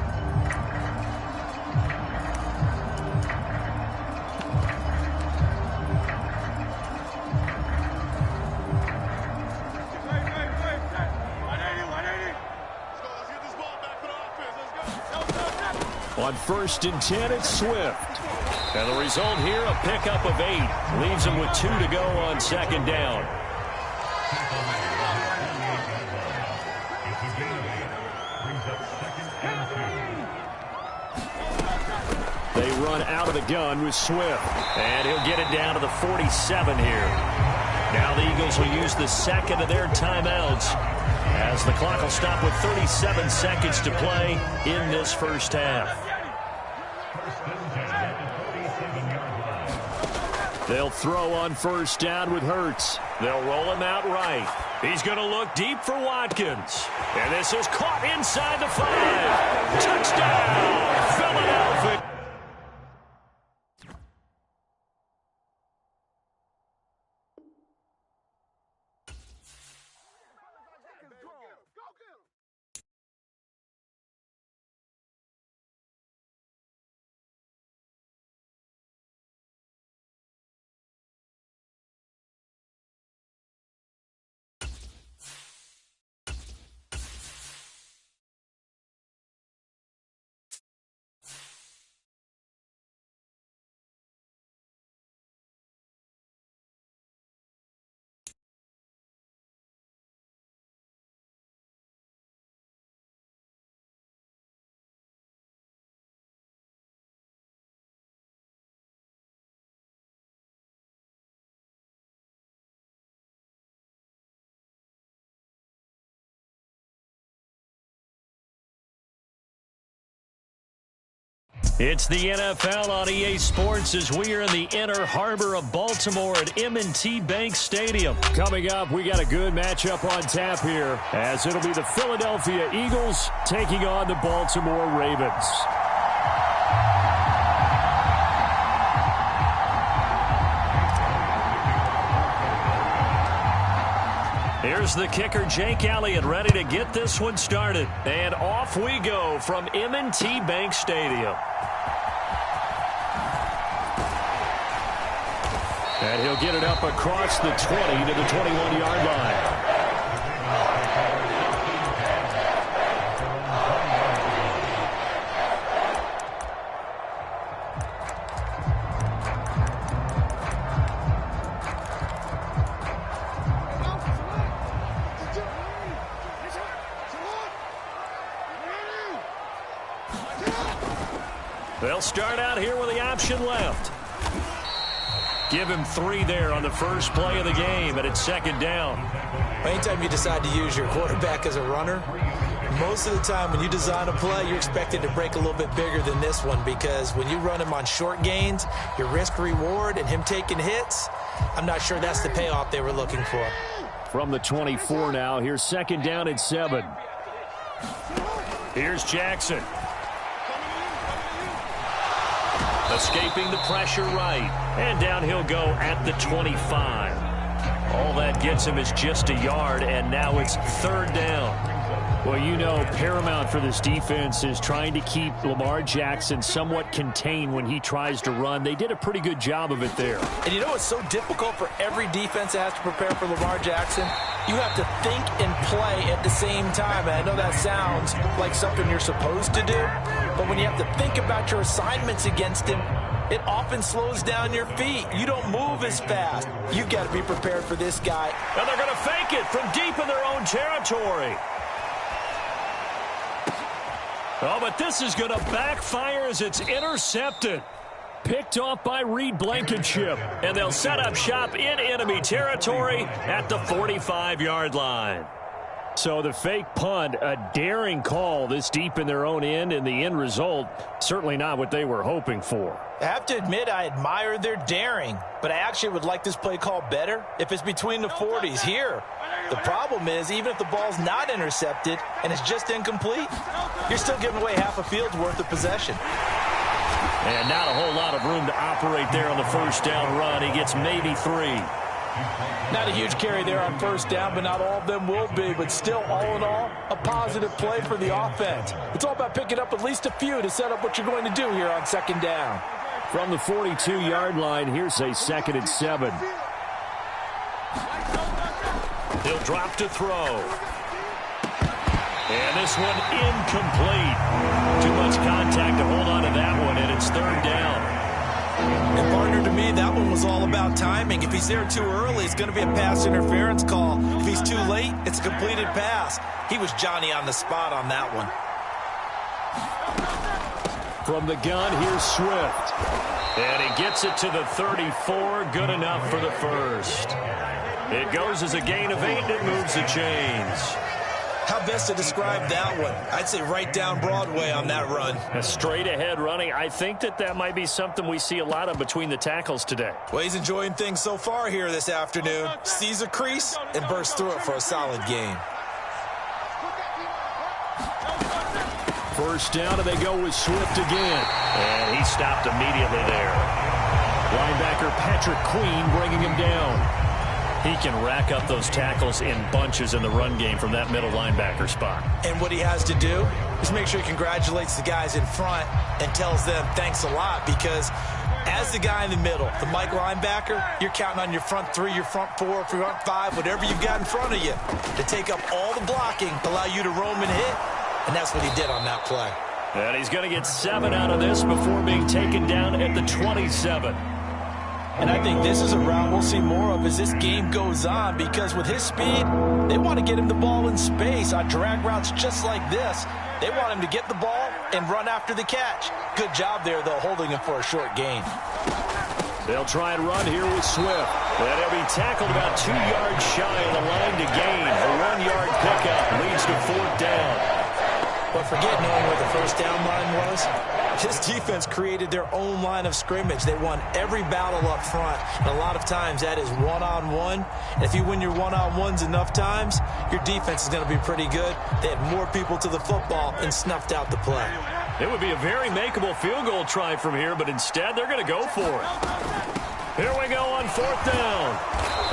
On 1st and 10, it's Swift. And the result here, a pickup of 8. Leaves him with 2 to go on 2nd down. They run out of the gun with Swift. And he'll get it down to the 47 here. Now the Eagles will use the second of their timeouts, as the clock will stop with 37 seconds to play in this first half. They'll throw on 1st down with Hurts. They'll roll him out right. He's going to look deep for Watkins. And this is caught inside the 5. Touchdown, Philadelphia. It's the NFL on EA Sports as we are in the inner harbor of Baltimore at M&T Bank Stadium. Coming up, we got a good matchup on tap here, as it'll be the Philadelphia Eagles taking on the Baltimore Ravens. Here's the kicker, Jake Elliott, ready to get this one started. And off we go from M&T Bank Stadium. And he'll get it up across the 20 to the 21-yard line. They'll start out here with the option left. Give him 3 there on the first play of the game, and it's 2nd down. Anytime you decide to use your quarterback as a runner, most of the time when you design a play, you're expected to break a little bit bigger than this one, because when you run him on short gains, your risk-reward and him taking hits, I'm not sure that's the payoff they were looking for. From the 24 now, here's 2nd down and 7. Here's Jackson. Escaping the pressure right. And down he'll go at the 25. All that gets him is just a yard, and now it's 3rd down. Well, you know, paramount for this defense is trying to keep Lamar Jackson somewhat contained when he tries to run. They did a pretty good job of it there. And you know what's so difficult for every defense that has to prepare for Lamar Jackson? You have to think and play at the same time. And I know that sounds like something you're supposed to do, but when you have to think about your assignments against him, it often slows down your feet. You don't move as fast. You've got to be prepared for this guy. And they're going to fake it from deep in their own territory. Oh, but this is going to backfire as it's intercepted. Picked off by Reed Blankenship. And they'll set up shop in enemy territory at the 45-yard line. So the fake punt, a daring call this deep in their own end, and the end result, certainly not what they were hoping for. I have to admit, I admire their daring, but I actually would like this play called better if it's between the 40s here. The problem is, even if the ball's not intercepted and it's just incomplete, you're still giving away half a field's worth of possession. And not a whole lot of room to operate there on the first down run. He gets maybe 3. Not a huge carry there on first down, but not all of them will be. But still, all in all, a positive play for the offense. It's all about picking up at least a few to set up what you're going to do here on second down. From the 42-yard line, here's a 2nd and 7. He'll drop to throw. And this one incomplete. Too much contact to hold on to that one, and it's third down. And partner, to me, that one was all about timing. If he's there too early, it's going to be a pass interference call. If he's too late, it's a completed pass. He was Johnny on the spot on that one. From the gun, here's Swift. And he gets it to the 34. Good enough for the first. It goes as a gain of 8, and it moves the chains. How best to describe that one? I'd say right down Broadway on that run. A straight-ahead running. I think that might be something we see a lot of between the tackles today. Well, he's enjoying things so far here this afternoon. Sees a crease and bursts through it for a solid gain. First down, and they go with Swift again. And he stopped immediately there. Linebacker Patrick Queen bringing him down. He can rack up those tackles in bunches in the run game from that middle linebacker spot. And what he has to do is make sure he congratulates the guys in front and tells them thanks a lot, because as the guy in the middle, the Mike linebacker, you're counting on your front 3, your front 4, front 5, whatever you've got in front of you to take up all the blocking, allow you to roam and hit, and that's what he did on that play. And he's going to get 7 out of this before being taken down at the 27. And I think this is a route we'll see more of as this game goes on, because with his speed, they want to get him the ball in space on drag routes just like this. They want him to get the ball and run after the catch. Good job there, though, holding him for a short gain. They'll try and run here with Swift. And he'll be tackled about 2 yards shy of the line to gain. A 1-yard pickup leads to 4th down. But forget knowing where the first down line was. This defense created their own line of scrimmage. They won every battle up front, and a lot of times that is one-on-one. And if you win your one-on-ones enough times, your defense is going to be pretty good. They had more people to the football and snuffed out the play. It would be a very makeable field goal try from here, but instead they're going to go for it. Here we go on 4th down.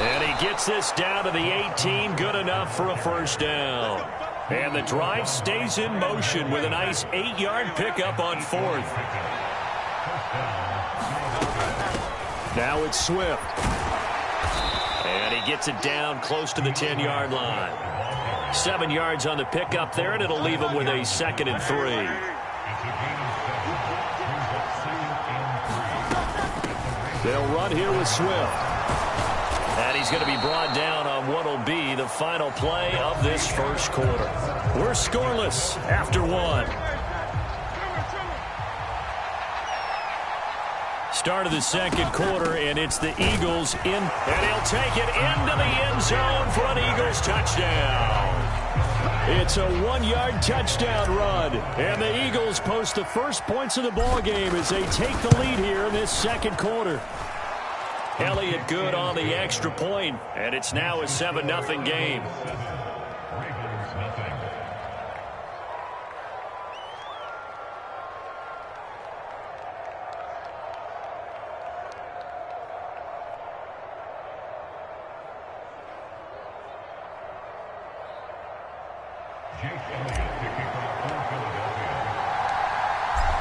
And he gets this down to the 18. Good enough for a first down. And the drive stays in motion with a nice 8-yard pickup on 4th. Now it's Swift. And he gets it down close to the 10-yard line. 7 yards on the pickup there, and it'll leave him with a 2nd and 3. They'll run here with Swift. And he's going to be brought down on what will be the final play of this first quarter. We're scoreless after 1. Start of the second quarter, and it's the Eagles in. And he'll take it into the end zone for an Eagles touchdown. It's a 1-yard touchdown run. And the Eagles post the first points of the ball game as they take the lead here in this second quarter. Elliott good on the extra point, and it's now a 7-0 game.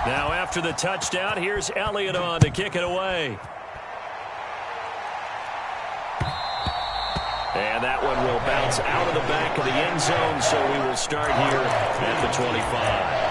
Now after the touchdown, here's Elliott on to kick it away. And that one will bounce out of the back of the end zone, so we will start here at the 25.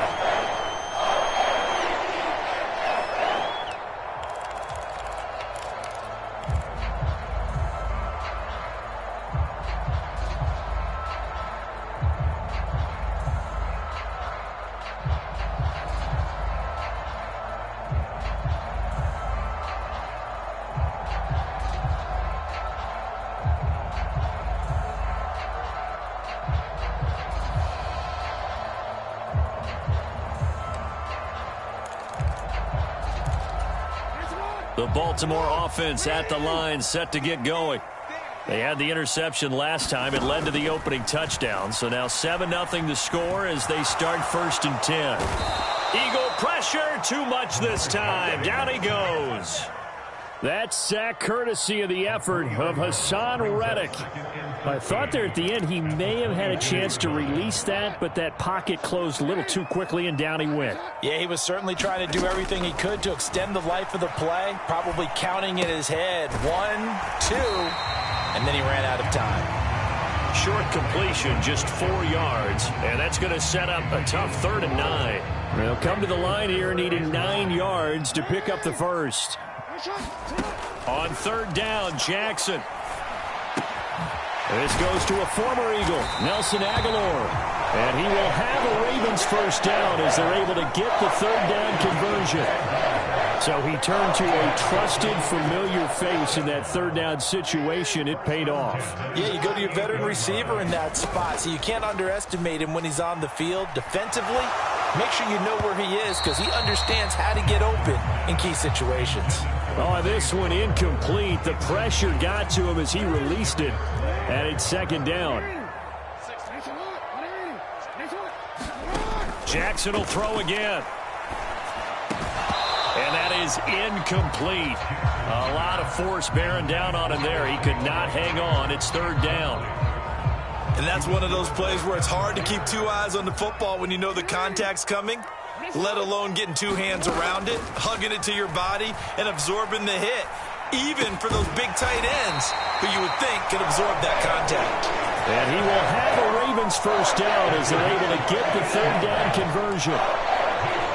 The Baltimore offense at the line, set to get going. They had the interception last time. It led to the opening touchdown. So now 7-0 to score as they start 1st and 10. Eagle pressure, too much this time. Down he goes. That sack courtesy of the effort of Hassan Reddick. I thought there at the end he may have had a chance to release that, but that pocket closed a little too quickly, and down he went. Yeah, he was certainly trying to do everything he could to extend the life of the play, probably counting in his head 1, 2, and then he ran out of time. Short completion, just 4 yards, and that's going to set up a tough 3rd and 9. They'll come to the line here needing 9 yards to pick up the first. On 3rd down, Jackson. This goes to a former Eagle, Nelson Aguilar. And he will have a Ravens first down as they're able to get the 3rd down conversion. So he turned to a trusted, familiar face in that 3rd down situation. It paid off. Yeah, you go to your veteran receiver in that spot, so you can't underestimate him when he's on the field. Defensively, make sure you know where he is because he understands how to get open in key situations. Oh, this one incomplete. The pressure got to him as he released it, and it's 2nd down. Jackson will throw again. And that is incomplete. A lot of force bearing down on him there. He could not hang on. It's 3rd down. And that's one of those plays where it's hard to keep 2 eyes on the football when you know the contact's coming, let alone getting 2 hands around it, hugging it to your body, and absorbing the hit. Even for those big tight ends who you would think could absorb that contact. And he will have a Ravens first down as they're able to get the 3rd down conversion.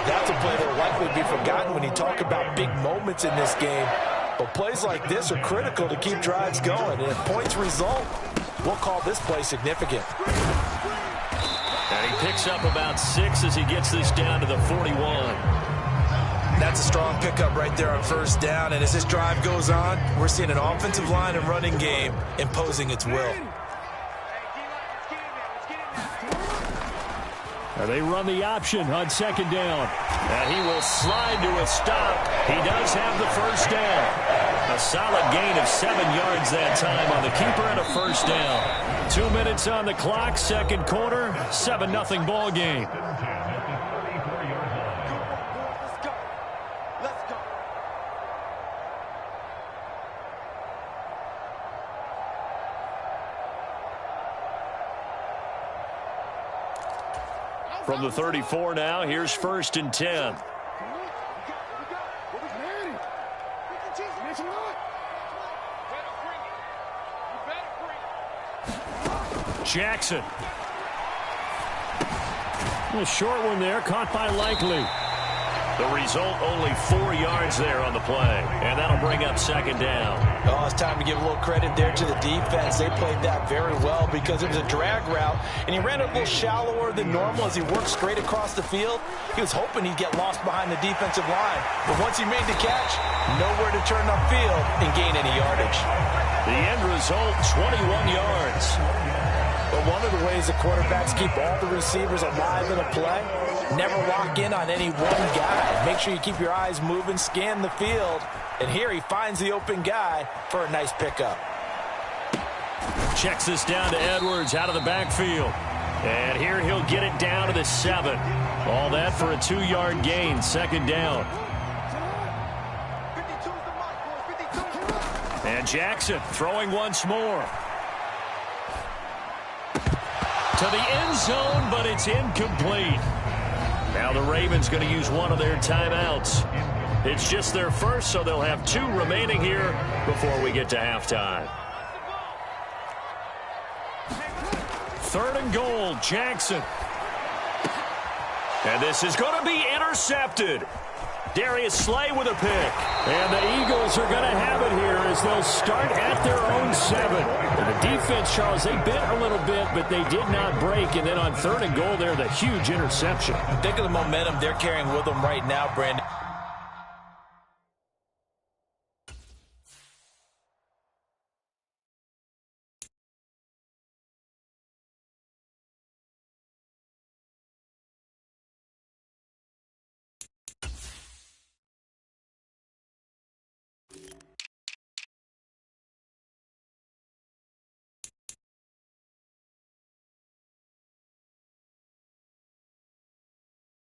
That's a play that will likely be forgotten when you talk about big moments in this game. But plays like this are critical to keep drives going. And if points result, we'll call this play significant. And he picks up about 6 as he gets this down to the 41. That's a strong pickup right there on 1st down. And as this drive goes on, we're seeing an offensive line and running game imposing its will. They run the option on 2nd down. And he will slide to a stop. He does have the first down. A solid gain of 7 yards that time on the keeper and a first down. 2 minutes on the clock, 2nd quarter, 7-0 ball game. From the 34 now, here's 1st and 10. Jackson. A short one there, caught by Likely. The result, only 4 yards there on the play. And that'll bring up 2nd down. Oh, it's time to give a little credit there to the defense. They played that very well because it was a drag route, and he ran it a little shallower than normal as he worked straight across the field. He was hoping he'd get lost behind the defensive line. But once he made the catch, nowhere to turn upfield and gain any yardage. The end result, 21 yards. But one of the ways the quarterbacks keep all the receivers alive in a play, never lock in on any one guy. Make sure you keep your eyes moving, scan the field. And here he finds the open guy for a nice pickup. Checks this down to Edwards out of the backfield. And here he'll get it down to the 7. All that for a 2-yard gain, 2nd down. And Jackson throwing once more. To the end zone, but it's incomplete. Now the Ravens going to use one of their timeouts. It's just their first, so they'll have 2 remaining here before we get to halftime. 3rd and goal, Jackson. And this is going to be intercepted. Darius Slay with a pick. And the Eagles are going to have it here as they'll start at their own 7. And the defense, Charles, they bit a little bit, but they did not break. And then on 3rd and goal there, the huge interception. Think of the momentum they're carrying with them right now, Brandon.